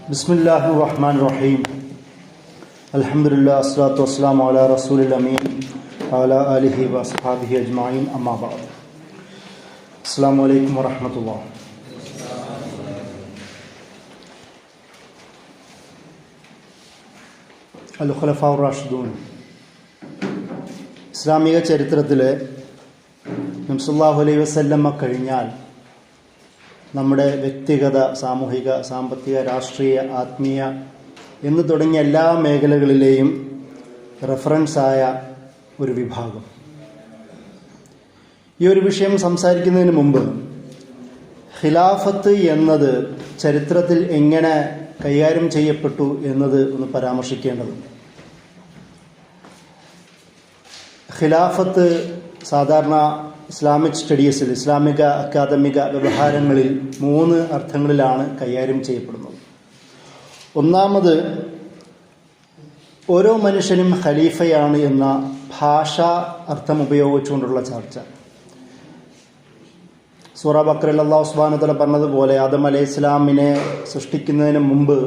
ബിസ്മില്ലാഹിർ റഹ്മാനിർ റഹീം. അൽഹംദുലില്ലാഹി വസ്സലാത്തു വസ്സലാമു അലാ റസൂലിൽ അമീൻ വഅലാ ആലിഹി വഅസ്ഹാബിഹി അജ്മഈൻ. അമ്മാ ബഅദ്. അസ്സലാമു അലൈക്കും വറഹ്മത്തുള്ളാഹി. അൽ ഖുലഫാഉർ റാഷിദൂൻ. ഇസ്ലാമിക ചരിത്രത്തിലെ നബി സല്ലല്ലാഹു അലൈഹി വസല്ലമ കഴിഞ്ഞാൽ നമ്മുടെ വ്യക്തിഗത, സാമൂഹിക, സാമ്പത്തിക, രാഷ്ട്രീയ, ആത്മീയ എന്ന് തുടങ്ങിയ എല്ലാ മേഖലകളിലെയും റെഫറൻസായ ഒരു വിഭാഗം. ഈ ഒരു വിഷയം സംസാരിക്കുന്നതിന് മുമ്പ് ഖിലാഫത്ത് എന്നത് ചരിത്രത്തിൽ എങ്ങനെ കൈകാര്യം ചെയ്യപ്പെട്ടു എന്നത് ഒന്ന് പരാമർശിക്കേണ്ടതുണ്ട്. ഖിലാഫത്ത് സാധാരണ ഇസ്ലാമിക് സ്റ്റഡീസിൽ, ഇസ്ലാമിക അക്കാദമിക വ്യവഹാരങ്ങളിൽ 3 അർത്ഥങ്ങളിലാണ് കൈകാര്യം ചെയ്യപ്പെടുന്നത്. ഒന്നാമത്, ഓരോ മനുഷ്യനും ഖലീഫയാണ് എന്ന ഭാഷാ അർത്ഥം ഉപയോഗിച്ചുകൊണ്ടുള്ള ചർച്ച. സൂറ ബഖറയിൽ അല്ലാഹു സുബ്ഹാനഹു വ തആല പറഞ്ഞതുപോലെ ആദം അലൈഹി ഇസ്ലാമിനെ സൃഷ്ടിക്കുന്നതിന് മുമ്പ്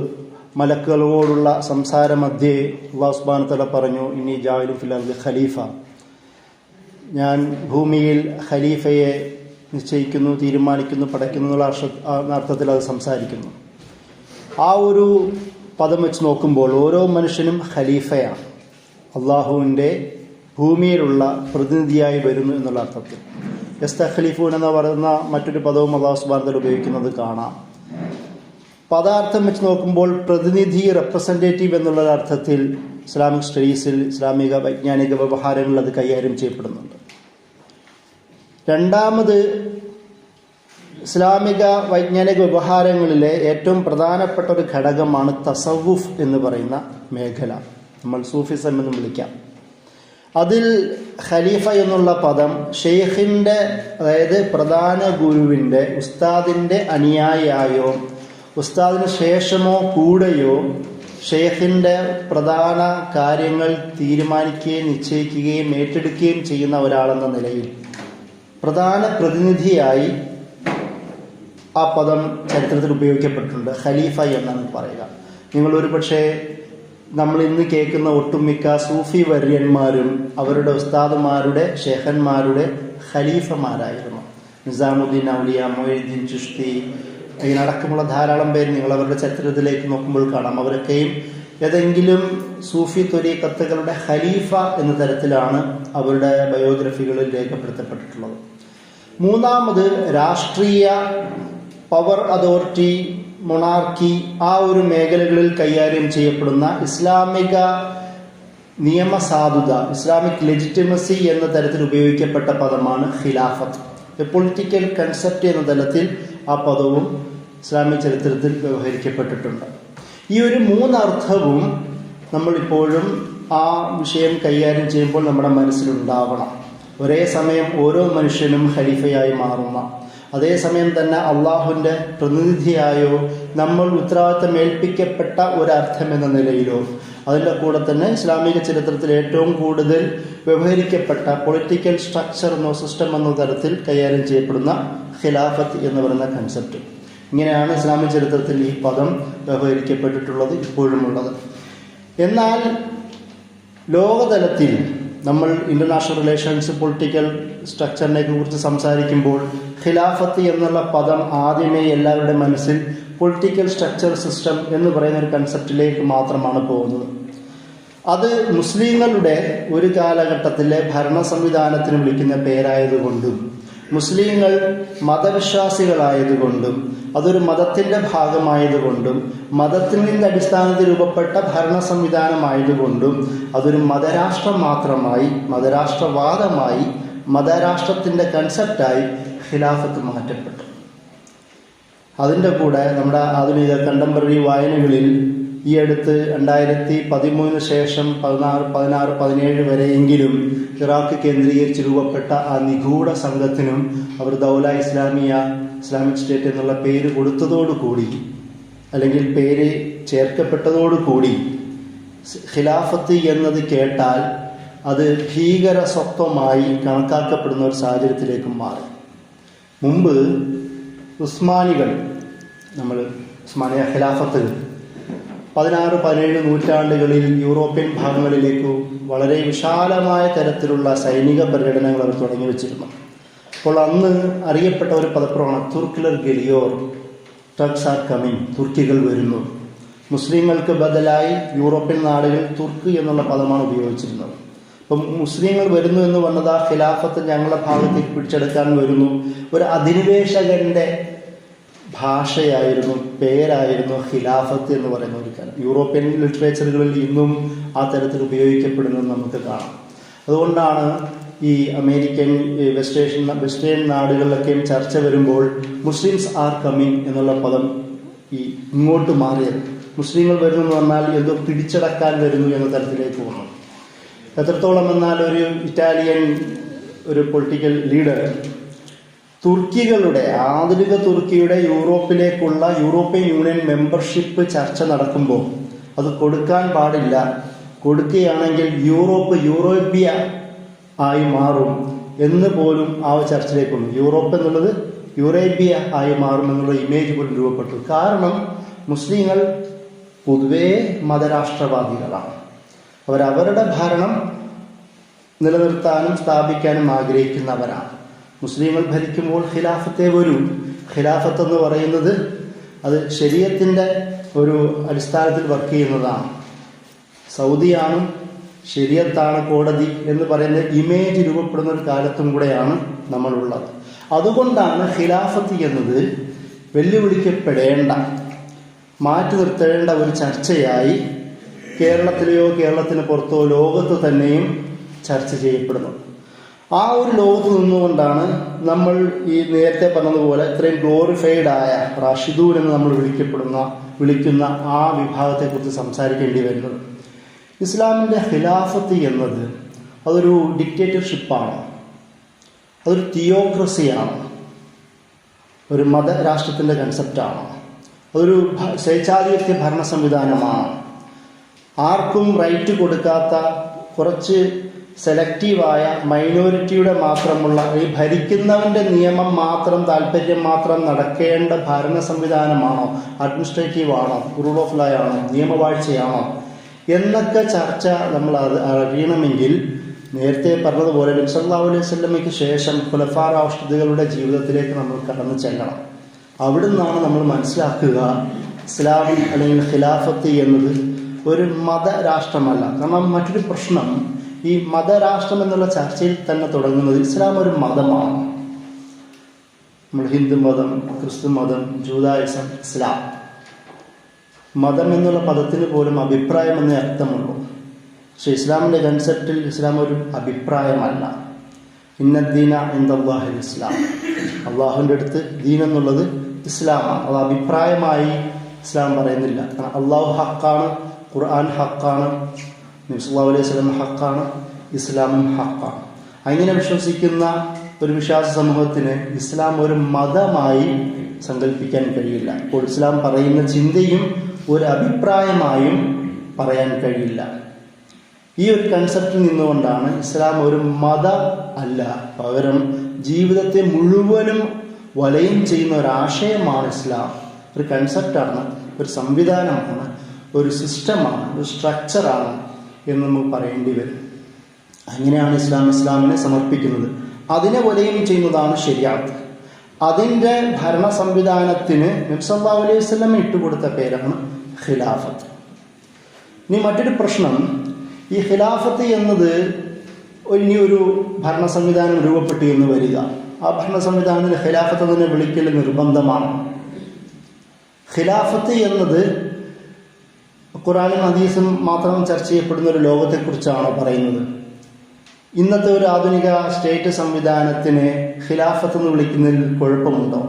മലക്കുകളോടുള്ള സംസാരമധ്യേ അല്ലാഹു സുബ്ഹാനഹു വ തആല പറഞ്ഞു, ഇന്നീ ജാഇലു ഫിൽ അർദി ഖലീഫ, ഞാൻ ഭൂമിയിൽ ഖലീഫയെ നിശ്ചയിക്കുന്നു, തീരുമാനിക്കുന്നു, പടയ്ക്കുന്നു എന്നുള്ള അർത്ഥത്തിൽ അത് സംസാരിക്കുന്നു. ആ ഒരു പദം വെച്ച് നോക്കുമ്പോൾ ഓരോ മനുഷ്യനും ഖലീഫയാണ്, അള്ളാഹുവിൻ്റെ ഭൂമിയിലുള്ള പ്രതിനിധിയായി വരുന്നു എന്നുള്ള അർത്ഥത്തിൽ. യസ്തഖ്ലിഫൂൻ എന്ന് പറയുന്ന മറ്റൊരു പദവും അല്ലാഹു സുബ്ഹാനഹു വ തആല ഉപയോഗിക്കുന്നത് കാണാം. പദാർത്ഥം വെച്ച് നോക്കുമ്പോൾ പ്രതിനിധി, റെപ്രസെൻറ്റേറ്റീവ് എന്നുള്ള അർത്ഥത്തിൽ ഇസ്ലാമിക് സ്റ്റഡീസിൽ, ഇസ്ലാമിക വൈജ്ഞാനിക വ്യവഹാരങ്ങളിൽ അത് കൈകാര്യം ചെയ്യപ്പെടുന്നുണ്ട്. രണ്ടാമത്, ഇസ്ലാമിക വൈജ്ഞാനിക വ്യവഹാരങ്ങളിലെ ഏറ്റവും പ്രധാനപ്പെട്ട ഒരു ഘടകമാണ് തസവുഫ് എന്ന് പറയുന്ന മേഖല. നമ്മൾ സൂഫിസം എന്ന് വിളിക്കാം. അതിൽ ഖലീഫ എന്നുള്ള പദം ഷെയ്ഖിൻ്റെ, അതായത് പ്രധാന ഗുരുവിൻ്റെ, ഉസ്താദിൻ്റെ അനുയായിയായോ ഉസ്താദിന് ശേഷമോ കൂടെയോ ഷെയ്ഖിൻ്റെ പ്രധാന കാര്യങ്ങൾ തീരുമാനിക്കുകയും നിശ്ചയിക്കുകയും ഏറ്റെടുക്കുകയും ചെയ്യുന്ന ഒരാളെന്ന നിലയിൽ പ്രധാന പ്രതിനിധിയായി ആ പദം ചരിത്രത്തിൽ ഉപയോഗിക്കപ്പെട്ടിട്ടുണ്ട്. ഖലീഫ എന്നാണ് പറയുക. നിങ്ങളൊരു പക്ഷേ നമ്മൾ ഇന്ന് കേൾക്കുന്ന ഒട്ടുമിക്ക സൂഫി വര്യന്മാരും അവരുടെ ഉസ്താദുമാരുടെ, ഷെയ്ഖന്മാരുടെ ഖലീഫമാരായിരുന്നു. നിസാമുദ്ദീൻ ഔലിയ, മൊയ്നുദ്ദീൻ ചിശ്തി, ഇതിനടക്കമുള്ള ധാരാളം പേര് നിങ്ങൾ അവരുടെ ചരിത്രത്തിലേക്ക് നോക്കുമ്പോൾ കാണാം. അവരൊക്കെയും ഏതെങ്കിലും സൂഫി ത്വരീഖത്തുകളുടെ ഖലീഫ എന്ന തരത്തിലാണ് അവരുടെ ബയോഗ്രഫികളിൽ രേഖപ്പെടുത്തപ്പെട്ടിട്ടുള്ളത്. മൂന്നാമത്, രാഷ്ട്രീയ, പവർ അതോറിറ്റി, മൊണാർക്കി, ആ ഒരു മേഖലകളിൽ കൈകാര്യം ചെയ്യപ്പെടുന്ന ഇസ്ലാമിക നിയമസാധുത, ഇസ്ലാമിക് ലെജിറ്റിമസി എന്ന തരത്തിൽ ഉപയോഗിക്കപ്പെട്ട പദമാണ് ഖിലാഫത്ത്. പൊളിറ്റിക്കൽ കൺസെപ്റ്റ് എന്ന തലത്തിൽ ആ പദവും ഇസ്ലാമിക ചരിത്രത്തിൽ വ്യവഹരിക്കപ്പെട്ടിട്ടുണ്ട്. ഈ ഒരു 3 അർത്ഥവും നമ്മളിപ്പോഴും ആ വിഷയം കൈകാര്യം ചെയ്യുമ്പോൾ നമ്മുടെ മനസ്സിലുണ്ടാവണം. ഒരേ സമയം ഓരോ മനുഷ്യനും ഖലീഫയായി മാറുന്ന, അതേസമയം തന്നെ അള്ളാഹുവിൻ്റെ പ്രതിനിധിയായോ നമ്മൾ ഉത്തരവാദിത്തം ഏൽപ്പിക്കപ്പെട്ട ഒരർത്ഥം എന്ന നിലയിലോ, അതിൻ്റെ കൂടെ തന്നെ ഇസ്ലാമിക ചരിത്രത്തിൽ ഏറ്റവും കൂടുതൽ വ്യവഹരിക്കപ്പെട്ട പൊളിറ്റിക്കൽ സ്ട്രക്ചർ എന്നോ സിസ്റ്റം എന്ന തരത്തിൽ കൈകാര്യം ചെയ്യപ്പെടുന്ന ഖിലാഫത്ത് എന്ന് പറയുന്ന കൺസെപ്റ്റ്. ഇങ്ങനെയാണ് ഇസ്ലാമിക ചരിത്രത്തിൽ ഈ പദം വ്യവഹരിക്കപ്പെട്ടിട്ടുള്ളത്, ഇപ്പോഴുമുള്ളത്. എന്നാൽ ലോകതലത്തിൽ നമ്മൾ ഇന്റർനാഷണൽ റിലേഷൻസ്, പൊളിറ്റിക്കൽ സ്ട്രക്ചറിനെ കുറിച്ച് സംസാരിക്കുമ്പോൾ ഖിലാഫത്ത് എന്നുള്ള പദം ആദ്യമേ എല്ലാവരുടെ മനസ്സിൽ പൊളിറ്റിക്കൽ സ്ട്രക്ചർ സിസ്റ്റം എന്ന് പറയുന്ന ഒരു കൺസെപ്റ്റിലേക്ക് മാത്രമാണ് പോകുന്നത്. അത് മുസ്ലിങ്ങളുടെ ഒരു കാലഘട്ടത്തിലെ ഭരണ സംവിധാനത്തിന് വിളിക്കുന്ന പേരായതുകൊണ്ടും മുസ്ലിങ്ങൾ മതവിശ്വാസികളായതുകൊണ്ടും അതൊരു മതത്തിൻ്റെ ഭാഗമായതുകൊണ്ടും മതത്തിൻ്റെ അടിസ്ഥാനത്തിൽ രൂപപ്പെട്ട ഭരണ സംവിധാനമായതുകൊണ്ടും അതൊരു മതരാഷ്ട്രം മാത്രമായി, മതരാഷ്ട്രവാദമായി, മതരാഷ്ട്രത്തിൻ്റെ കൺസെപ്റ്റായി ഖിലാഫത്ത് മാറ്റപ്പെട്ടു. അതിൻ്റെ കൂടെ നമ്മുടെ ആധുനിക കണ്ടംപററി വായനകളിൽ ഈ അടുത്ത് 2013 ശേഷം 16, 17 വരെയെങ്കിലും ഇറാഖ് കേന്ദ്രീകരിച്ച് രൂപപ്പെട്ട ആ നിഗൂഢ സംഘത്തിനും അവർ ദൗല ഇസ്ലാമിയ, ഇസ്ലാമിക് സ്റ്റേറ്റ് എന്നുള്ള പേര് കൊടുത്തതോടുകൂടി, അല്ലെങ്കിൽ പേര് ചേർക്കപ്പെട്ടതോടുകൂടി ഖിലാഫത്ത് എന്നത് കേട്ടാൽ അത് ഭീകര സ്വത്വമായി കണക്കാക്കപ്പെടുന്ന ഒരു സാഹചര്യത്തിലേക്ക് മാറി. മുമ്പ് ഉസ്മാനികൾ, നമ്മൾ ഉസ്മാനിയ ഖിലാഫത്ത്, 16-17 നൂറ്റാണ്ടുകളിൽ യൂറോപ്യൻ ഭാഗങ്ങളിലേക്ക് വളരെ വിശാലമായ തരത്തിലുള്ള സൈനിക പര്യടനങ്ങൾ അവർ തുടങ്ങി വെച്ചിരുന്നു. അപ്പോൾ അന്ന് അറിയപ്പെട്ട ഒരു പദപ്രമാണ് തുർക്കിലർ ഗലിയോർ, ടർക്സ് ആർ കമ്മിങ്, തുർക്കികൾ വരുന്നു. മുസ്ലിങ്ങൾക്ക് ബദലായി യൂറോപ്യൻ നാടുകൾ തുർക്ക് എന്നുള്ള പദമാണ് ഉപയോഗിച്ചിരുന്നത്. അപ്പം മുസ്ലിങ്ങൾ വരുന്നു എന്ന് പറഞ്ഞത് ആ ഖിലാഫത്ത് ഞങ്ങളുടെ ഭാഗത്തേക്ക് പിടിച്ചെടുക്കാൻ വരുന്നു, ഒരു അധിനിവേശകന്റെ ഭാഷയായിരുന്നു, പേരായിരുന്നു ഖിലാഫത്ത് എന്ന് പറയുന്ന ഒരു കാലം. യൂറോപ്യൻ ലിറ്ററേച്ചറുകളിൽ ഇന്നും ആ തരത്തിൽ ഉപയോഗിക്കപ്പെടുന്നത് നമുക്ക് കാണാം. അതുകൊണ്ടാണ് ഈ അമേരിക്കൻ വെസ്റ്റേൺ നാടുകളിലൊക്കെയും ചർച്ച വരുമ്പോൾ മുസ്ലിംസ് ആർ കമ്മിങ് എന്നുള്ള പദം ഇങ്ങോട്ട് മാറിയത്. മുസ്ലിങ്ങൾ വരുന്നു എന്ന് പറഞ്ഞാൽ എന്തോ പിടിച്ചടക്കാൻ വരുന്നു എന്ന തരത്തിലേക്ക് വന്നു. എത്രത്തോളം എന്നാൽ ഒരു ഇറ്റാലിയൻ ഒരു പൊളിറ്റിക്കൽ ലീഡർ തുർക്കികളുടെ, ആധുനിക തുർക്കിയുടെ യൂറോപ്പിലേക്കുള്ള യൂറോപ്യൻ യൂണിയൻ മെമ്പർഷിപ്പ് ചർച്ച നടക്കുമ്പോൾ അത് കൊടുക്കാൻ പാടില്ല, കൊടുക്കുകയാണെങ്കിൽ യൂറോപ്യ ആയി മാറും എന്ന് പോലും ആ ചർച്ചയിലേക്ക് വന്നു. യൂറോപ്പ് എന്നുള്ളത് യൂറേബ്യ ആയി മാറും എന്നുള്ള ഇമേജ് പോലും രൂപപ്പെട്ടു. കാരണം മുസ്ലിങ്ങൾ പൊതുവേ മതരാഷ്ട്രവാദികളാണ്. അവരവരുടെ ഭരണം നിലനിർത്താനും സ്ഥാപിക്കാനും ആഗ്രഹിക്കുന്നവരാണ്. മുസ്ലിങ്ങൾ ഭരിക്കുമ്പോൾ ഖിലാഫത്തെ വരും. ഖിലാഫത്ത് എന്ന് പറയുന്നത് അത് ശരീഅത്തിന്റെ ഒരു അടിസ്ഥാനത്തിൽ വർക്ക് ചെയ്യുന്നതാണ്. സൗദിയാണ്, ശരീഅത്താണ് കോടതി എന്ന് പറയുന്ന ഇമേജ് രൂപപ്പെടുന്ന ഒരു കാലത്തും കൂടെയാണ് നമ്മളുള്ളത്. അതുകൊണ്ടാണ് ഖിലാഫത്ത് എന്നത് വെല്ലുവിളിക്കപ്പെടേണ്ട, മാറ്റി നിർത്തേണ്ട ഒരു ചർച്ചയായി കേരളത്തിലെയോ കേരളത്തിന് പുറത്തോ ലോകത്ത് തന്നെയും ചർച്ച ചെയ്യപ്പെടുന്നു. ആ ഒരു ലോകത്ത് നിന്നുകൊണ്ടാണ് നമ്മൾ ഈ നേരത്തെ പറഞ്ഞതുപോലെ ഇത്രയും ഗ്ലോറിഫൈഡ് ആയ റാഷിദൂൻ എന്ന് നമ്മൾ വിളിക്കുന്ന ആ വിഭാഗത്തെക്കുറിച്ച് സംസാരിക്കേണ്ടി വരുന്നത്. ഇസ്ലാമിൻ്റെ ഖിലാഫത്ത് എന്നത് അതൊരു ഡിക്റ്റേറ്റർഷിപ്പാണ്, അതൊരു തിയോക്രസിയാണ്, ഒരു മതരാഷ്ട്രത്തിൻ്റെ കൺസെപ്റ്റാണ്, അതൊരു സ്വേച്ഛാധിപത്യ ഭരണ സംവിധാനമാണ്. ആർക്കും റൈറ്റ് കൊടുക്കാത്ത, കുറച്ച് സെലക്റ്റീവായ മൈനോറിറ്റിയുടെ മാത്രമുള്ള, ഈ ഭരിക്കുന്നവന്റെ നിയമം മാത്രം, താല്പര്യം മാത്രം നടക്കേണ്ട ഭരണ സംവിധാനമാണോ, അഡ്മിനിസ്ട്രേറ്റീവ് ആണോ, റൂൾ ഓഫ് ലോ ആണോ, നിയമവാഴ്ചയാണോ എന്നൊക്കെ ചർച്ച നമ്മൾ അറിയണമെങ്കിൽ നേരത്തെ പറഞ്ഞതുപോലെ നബി സല്ലല്ലാഹു അലൈഹി വസല്ലമയ്ക്ക് ശേഷം ഖുലഫാ റാഷിദുകളുടെ ജീവിതത്തിലേക്ക് നമ്മൾ കടന്നു ചെല്ലണം. അവിടെ നിന്നാണ് നമ്മൾ മനസ്സിലാക്കുക ഇസ്ലാം അല്ലെങ്കിൽ ഖിലാഫത്ത് എന്നത് ഒരു മതരാഷ്ട്രമല്ല. കാരണം മറ്റൊരു പ്രശ്നം, ഈ മതരാഷ്ട്രം എന്നുള്ള ചർച്ചയിൽ തന്നെ തുടങ്ങുന്നത് ഇസ്ലാം ഒരു മതമാണ്. നമ്മൾ ഹിന്ദു മതം, ക്രിസ്തു മതം, ജൂതായിസം, ഇസ്ലാം. മതം എന്നുള്ള പദത്തിന് പോലും അഭിപ്രായം എന്നേ അർത്ഥമുള്ളൂ. പക്ഷെ ഇസ്ലാമിൻ്റെ കൺസെപ്റ്റിൽ ഇസ്ലാം ഒരു അഭിപ്രായമല്ല. ഇന്നദ്ദീന ഇൻദല്ലാഹിൽ ഇസ്ലാം, അള്ളാഹുവിൻ്റെ അടുത്ത് ദീൻ എന്നുള്ളത് ഇസ്ലാമാണ്. അത് അഭിപ്രായമായി ഇസ്ലാം പറയുന്നില്ല. കാരണം അള്ളാഹു ഹക്കാണ്, ഖുർആൻ ഹക്കാണ്, നബി സല്ലല്ലാഹു അലൈഹി വസല്ലം ഹക്കാണ്, ഇസ്ലാമും ഹക്കാണ്. അങ്ങനെ വിശ്വസിക്കുന്ന ഒരു വിശ്വാസ സമൂഹത്തിന് ഇസ്ലാം ഒരു മതമായി സങ്കല്പിക്കാൻ കഴിയില്ല. അപ്പോൾ ഇസ്ലാം പറയുന്ന ചിന്തയും ഒരു അഭിപ്രായമായും പറയാൻ കഴിയില്ല. ഈ ഒരു കൺസെപ്റ്റിൽ നിന്നുകൊണ്ടാണ് ഇസ്ലാം ഒരു മത അല്ല, പകരം ജീവിതത്തെ മുഴുവനും വലയം ചെയ്യുന്ന ഒരാശയമാണ് ഇസ്ലാം. ഒരു കൺസെപ്റ്റാണ്, ഒരു സംവിധാനമാണ്, ഒരു സിസ്റ്റമാണ്, ഒരു സ്ട്രക്ചറാണ് എന്ന് നമുക്ക് പറയേണ്ടി വരും. അങ്ങനെയാണ് ഇസ്ലാമിനെ സമർപ്പിക്കുന്നത്. അതിനെ വലയം ചെയ്യുന്നതാണ് ശരിയാത്ത്. അതിൻ്റെ ഭരണ സംവിധാനത്തിന് നബി സല്ലല്ലാഹു അലൈഹി വസല്ലം ഇട്ടുകൊടുത്ത പേരാണ് ഖിലാഫത്ത്. ഇനി മറ്റൊരു പ്രശ്നം, ഈ ഖിലാഫത്ത് എന്നത് ഇനി ഒരു ഭരണ സംവിധാനം രൂപപ്പെട്ടു എന്ന് വരിക, ആ ഭരണ സംവിധാനത്തിന് ഖിലാഫത്ത് തന്നെ വിളിക്കൽ നിർബന്ധമാണ്. ഖിലാഫത്ത് എന്നത് ഖുർആനും ഹദീസും മാത്രം ചർച്ച ചെയ്യപ്പെടുന്ന ഒരു ലോകത്തെക്കുറിച്ചാണ് പറയുന്നത്. ഇന്നത്തെ ഒരു ആധുനിക സ്റ്റേറ്റ് സംവിധാനത്തിന് ഖിലാഫത്ത് എന്ന് വിളിക്കുന്നതിൽ കുഴപ്പമുണ്ടോ?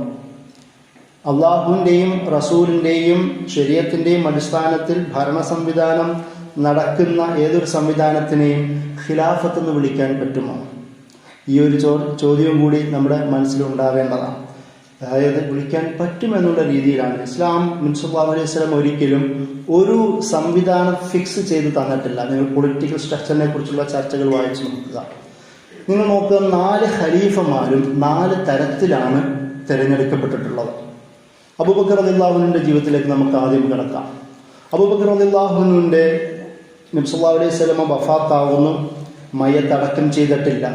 അള്ളാഹുവിൻ്റെയും റസൂലിൻ്റെയും ശരീഅത്തിൻ്റെയും അടിസ്ഥാനത്തിൽ ഭരണ സംവിധാനം നടക്കുന്ന ഏതൊരു സംവിധാനത്തിനെയും ഖിലാഫത്ത് എന്ന് വിളിക്കാൻ പറ്റുമോ? ഈ ഒരു ചോദ്യവും കൂടി നമ്മുടെ മനസ്സിലുണ്ടാവേണ്ടതാണ്. അതായത് വിളിക്കാൻ പറ്റുമെന്നുള്ള രീതിയിലാണ് ഇസ്ലാം. നബി സല്ലല്ലാഹു അലൈഹി വസല്ലം ഒരിക്കലും ഒരു സംവിധാനം ഫിക്സ് ചെയ്ത് തന്നിട്ടില്ല. നിങ്ങൾ പൊളിറ്റിക്കൽ സ്ട്രക്ചറിനെ കുറിച്ചുള്ള ചർച്ചകൾ വായിച്ചു നോക്കുക. നിങ്ങൾ നോക്കുക, 4 ഖലീഫമാരും 4 തരത്തിലാണ് തിരഞ്ഞെടുക്കപ്പെട്ടിട്ടുള്ളത്. അബൂബക്കർ റളിയല്ലാഹു അൻഹുവിന്റെ ജീവിതത്തിലേക്ക് നമുക്ക് ആദ്യം കിടക്കാം. അബൂബക്കർ റളിയല്ലാഹു അൻഹുവിന്റെ നബി സല്ലല്ലാഹു അലൈഹി വസല്ലം വഫാത്താവുന്നു, മയ്യത്ത് അടക്കം ചെയ്തിട്ടില്ല.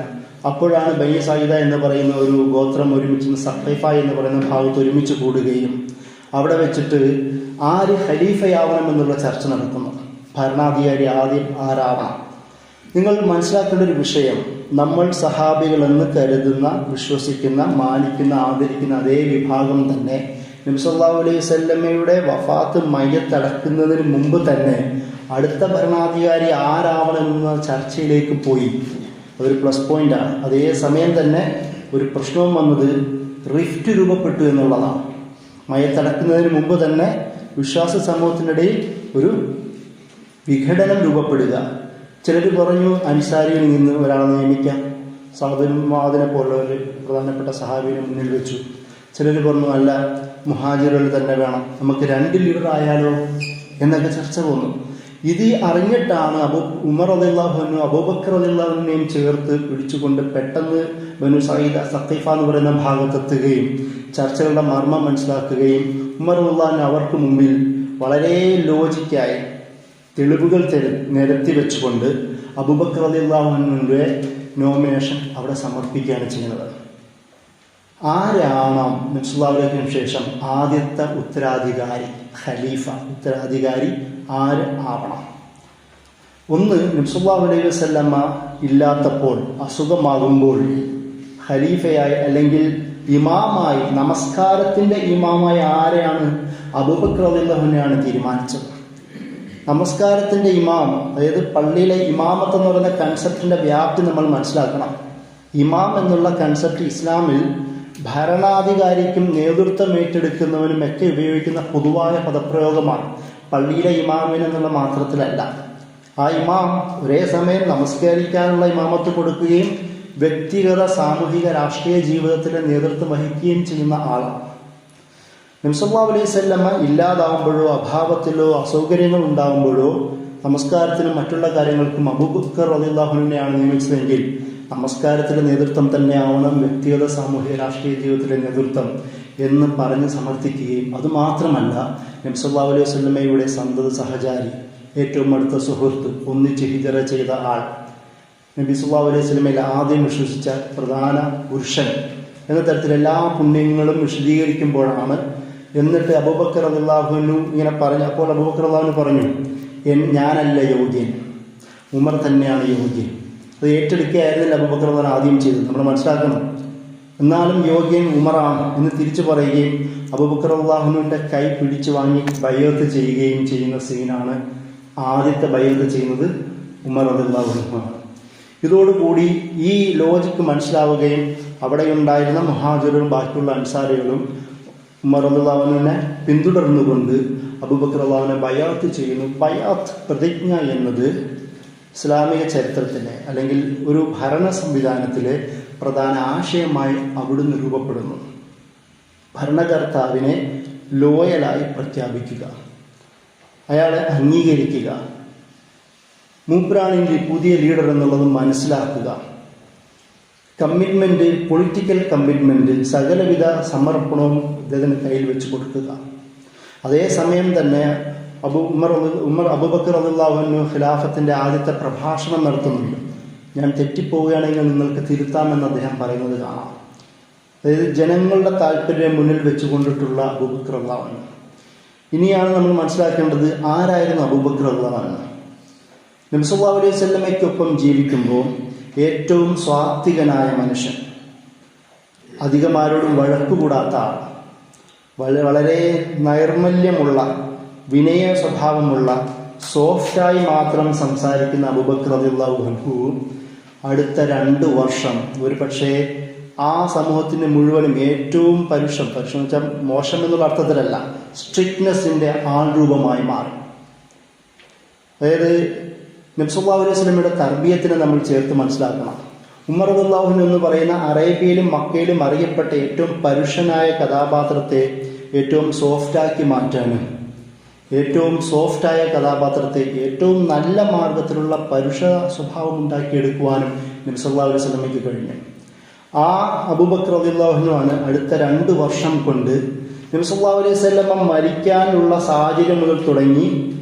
അപ്പോഴാണ് ബനി സായിദ എന്ന് പറയുന്ന ഒരു ഗോത്രം ഒരുമിച്ച് സഖീഫ എന്ന് പറയുന്ന ഭാഗത്ത് ഒരുമിച്ച് കൂടുകയും അവിടെ വെച്ചിട്ട് ആര് ഖലീഫയാവണം എന്നുള്ള ചർച്ച നടക്കുന്നു. ഭരണാധികാരി ആദ്യം ആരാവണം? നിങ്ങൾ മനസ്സിലാക്കേണ്ട ഒരു വിഷയം, നമ്മൾ സഹാബികളെന്ന് കരുതുന്ന, വിശ്വസിക്കുന്ന, മാനിക്കുന്ന, ആദരിക്കുന്ന അതേ വിഭാഗം തന്നെ നബി സല്ലല്ലാഹു അലൈഹി വസല്ലമയുടെ വഫാത്ത് മയ്യത്തടക്കുന്നതിന് മുമ്പ് തന്നെ അടുത്ത ഭരണാധികാരി ആരാവണമെന്ന ചർച്ചയിലേക്ക് പോയി. അതൊരു പ്ലസ് പോയിന്റാണ്. അതേ സമയം തന്നെ ഒരു പ്രശ്നവും വന്നത് റിഫ്റ്റ് രൂപപ്പെട്ടു എന്നുള്ളതാണ്. മയ്യത്തടക്കുന്നതിന് മുമ്പ് തന്നെ വിശ്വാസ സമൂഹത്തിനിടയിൽ ഒരു വിഘടനം രൂപപ്പെടുക. ചിലർ പറഞ്ഞു അൻസാരിയിൽ നിന്ന് ഒരാളെ നിയമിക്കാം, സഅദ് ബിൻ മുആദിനെ പോലുള്ള ഒരു പ്രധാനപ്പെട്ട സഹാബിയെ മുന്നിൽ വെച്ചു. ചിലർ പറഞ്ഞു അല്ല, മുഹാജിറുകൾ തന്നെ വേണം, നമുക്ക് 2 ലീഡർ ആയാലോ എന്നൊക്കെ ചർച്ച പോന്നു. ഇത് അറിഞ്ഞിട്ടാണ് ഉമർ റളിയല്ലാഹു അൻഹു അബൂബക്കർ റളിയല്ലാഹു അൻഹുവിനെയും ചേർത്ത് പിടിച്ചുകൊണ്ട് പെട്ടെന്ന് ബനു സഈദ സഖീഫ എന്ന് പറയുന്ന ഭാഗത്തെത്തുകയും ചർച്ചകളുടെ മർമ്മം മനസ്സിലാക്കുകയും ഉമർ റളിയല്ലാഹു അൻഹു അവർക്ക് മുമ്പിൽ വളരെ ലോജിക്കായി തെളിവുകൾ നിരത്തി വെച്ചുകൊണ്ട് അബൂബക്കർ റളിയല്ലാഹു അൻഹുവിന്റെ നോമിനേഷൻ അവിടെ സമർപ്പിക്കുകയാണ് ചെയ്യുന്നത്. ആരാണ് നബി സല്ലല്ലാഹു അലൈഹി വസല്ലമയ്ക്ക് ശേഷം ആദ്യത്തെ ഉത്തരാധികാരി, ഖലീഫ ഉത്തരാധികാരി ആര് ആവണം? ഒന്ന്, നബി സല്ലല്ലാഹു അലൈഹി വസല്ലമ ഇല്ലാത്തപ്പോൾ, അസുഖമാകുമ്പോൾ ഖലീഫയായി അല്ലെങ്കിൽ ഇമാമായി, നമസ്കാരത്തിന്റെ ഇമാമായി ആരെയാണ്? അബൂബക്കർ റളിയല്ലാഹു അൻഹുവിനെയാണ് തീരുമാനിച്ചത്. നമസ്കാരത്തിന്റെ ഇമാം, അതായത് പള്ളിയിലെ ഇമാമത്ത് എന്ന് പറയുന്ന കൺസെപ്റ്റിന്റെ വ്യാപ്തി നമ്മൾ മനസ്സിലാക്കണം. ഇമാം എന്നുള്ള കൺസെപ്റ്റ് ഇസ്ലാമിൽ ഭരണാധികാരിക്കും നേതൃത്വം ഏറ്റെടുക്കുന്നവനും ഒക്കെ ഉപയോഗിക്കുന്ന പൊതുവായ പദപ്രയോഗമാണ്. പള്ളിയിലെ ഇമാമിന് എന്നുള്ള മാത്രത്തിലല്ല. ആ ഇമാം ഒരേ സമയം നമസ്കരിക്കാനുള്ള ഇമാമത്ത് കൊടുക്കുകയും വ്യക്തിഗത, സാമൂഹിക, രാഷ്ട്രീയ ജീവിതത്തിലെ നേതൃത്വം വഹിക്കുകയും ചെയ്യുന്ന ആളാണ്. നബി സല്ലല്ലാഹു അലൈഹി വസല്ലമ ഇല്ലാതാവുമ്പോഴോ അഭാവത്തിലോ അസൗകര്യങ്ങൾ ഉണ്ടാകുമ്പോഴോ നമസ്കാരത്തിനും മറ്റുള്ള കാര്യങ്ങൾക്കും അബൂബക്കർ റളിയല്ലാഹു അൻഹുവിനെയാണ് നിയമിച്ചതെങ്കിൽ നമസ്കാരത്തിലെ നേതൃത്വം തന്നെ ആവണം വ്യക്തിഗത, സാമൂഹിക, രാഷ്ട്രീയ ജീവിതത്തിലെ നേതൃത്വം എന്ന് പറഞ്ഞ് സമർത്ഥിക്കുകയും അതുമാത്രമല്ല നബി സല്ലല്ലാഹു അലൈഹി വസല്ലമയുടെ സന്തത സഹചാരി, ഏറ്റവും അടുത്ത സുഹൃത്ത്, ഒന്നിച്ച് ഹിജറ ചെയ്ത ആൾ, നബി സല്ലല്ലാഹു അലൈഹി വസല്ലമയിൽ ആദ്യം വിശ്വസിച്ച പ്രധാന പുരുഷൻ എന്ന തരത്തിൽ എല്ലാ പുണ്യങ്ങളും വിശദീകരിക്കുമ്പോഴാണ് എന്നിട്ട് അബൂബക്കർ റളിയല്ലാഹു അൻഹു ഇങ്ങനെ പറഞ്ഞു. അപ്പോൾ അബൂബക്കർ റളിയല്ലാഹു അൻഹു പറഞ്ഞു, ഞാനല്ല യോഗ്യൻ, ഉമർ തന്നെയാണ് യോഗ്യൻ. അത് ഏറ്റെടുക്കുകയായിരുന്നില്ല അബൂബക്കർ റളിയല്ലാഹു അൻഹു ആദ്യം ചെയ്തത്, നമ്മൾ മനസ്സിലാക്കണം. എന്നാലും യോഗ്യൻ ഉമറാണ് എന്ന് തിരിച്ചു പറയുകയും അബൂബക്കർ റളിയല്ലാഹു അൻഹുവിന്റെ കൈ പിടിച്ചു വാങ്ങി ബൈഅത്ത് ചെയ്യുകയും ചെയ്യുന്ന സീനാണ്. ആദ്യത്തെ ബൈഅത്ത് ചെയ്യുന്നത് ഉമർ റളിയല്ലാഹു അൻഹു ആണ്. ഇതോടുകൂടി ഈ ലോജിക്ക് മനസ്സിലാവുകയും അവിടെയുണ്ടായിരുന്ന മുഹാജിറുകളും ബാക്കിയുള്ള അൻസാരികളും ഉമർ റളിയല്ലാഹു അൻഹുവിനെ പിന്തുടർന്നുകൊണ്ട് അബൂബക്കർ റളിയല്ലാഹു അൻഹു ബൈഅത്ത് ചെയ്യുന്നു. ബൈഅത്ത്, പ്രതിജ്ഞ എന്നത് ഇസ്ലാമിക ചരിത്രത്തിലെ അല്ലെങ്കിൽ ഒരു ഭരണ സംവിധാനത്തിലെ പ്രധാന ആശയമായി അവിടുന്ന് രൂപപ്പെടുന്നു. ഭരണകർത്താവിനെ ലോയലായി പ്രഖ്യാപിക്കുക, അയാളെ അംഗീകരിക്കുക, മൂപ്പരാണെങ്കിൽ പുതിയ ലീഡർ എന്നുള്ളത് മനസ്സിലാക്കുക, കമ്മിറ്റ്മെന്റ്, പൊളിറ്റിക്കൽ കമ്മിറ്റ്മെന്റ്, സകലവിധ സമർപ്പണവും ഇദ്ദേഹത്തിന് കയ്യിൽ വെച്ച് കൊടുക്കുക. അതേസമയം തന്നെ അബൂബക്കർ റളിയല്ലാഹു അൻഹു ഖിലാഫത്തിന്റെ ആദ്യത്തെ പ്രഭാഷണം നടത്തുന്നുണ്ട്. ഞാൻ തെറ്റിപ്പോവുകയാണെങ്കിൽ നിങ്ങൾക്ക് തിരുത്താമെന്ന് അദ്ദേഹം പറയുന്നത് കാണാം. അതായത് ജനങ്ങളുടെ താല്പര്യം മുന്നിൽ വെച്ചുകൊണ്ടിട്ടുള്ള അബൂബക്കർ റളിയല്ലാഹു അൻഹു. ഇനിയാണ് നമ്മൾ മനസ്സിലാക്കേണ്ടത് ആരായിരുന്നു അബൂബക്കർ റളിയല്ലാഹു അൻഹു. നബി സല്ലല്ലാഹു അലൈഹി വസല്ലമയ്ക്കൊപ്പം ജീവിക്കുമ്പോൾ ഏറ്റവും സ്വാത്വികനായ മനുഷ്യൻ, അധികമാരോടും വഴക്കുകൂടാത്ത ആൾ, വളരെ നൈർമല്യമുള്ള, വിനയ സ്വഭാവമുള്ള, സോഫ്റ്റായി മാത്രം സംസാരിക്കുന്ന അബൂബക്കർ റളിയല്ലാഹു അൻഹു അടുത്ത 2 വർഷം ഒരു പക്ഷേ ആ സമൂഹത്തിന് മുഴുവനും ഏറ്റവും പരുഷം എന്ന് വെച്ചാൽ മോശം എന്നുള്ള അർത്ഥത്തിലല്ല, സ്ട്രിക്ട്നെസ്സിന്റെ ആൾരൂപമായി മാറി. അതായത് നബി സല്ലല്ലാഹു അലൈഹി വസല്ലമയുടെ തർബിയത്തിനെ നമ്മൾ ചേർത്ത് മനസ്സിലാക്കണം. ഉമർ റളിയല്ലാഹു അൻഹു എന്ന് പറയുന്ന അറേബ്യയിലും മക്കയിലും അറിയപ്പെട്ട ഏറ്റവും പരുഷനായ കഥാപാത്രത്തെ ഏറ്റവും സോഫ്റ്റാക്കി മാറ്റാനും, ഏറ്റവും സോഫ്റ്റായ കഥാപാത്രത്തെ ഏറ്റവും നല്ല മാർഗത്തിലുള്ള പരുഷ സ്വഭാവം ഉണ്ടാക്കിയെടുക്കുവാനും നബി സല്ലല്ലാഹു അലൈഹി വസല്ലമയ്ക്ക് കഴിഞ്ഞു. ആ അബൂബക്കർ റളിയല്ലാഹു അൻഹു ആണ് അടുത്ത 2 വർഷം കൊണ്ട് നബി സല്ലല്ലാഹു അലൈഹി വസല്ലമ മരിക്കാനുള്ള സാഹചര്യം മുതൽ തുടങ്ങി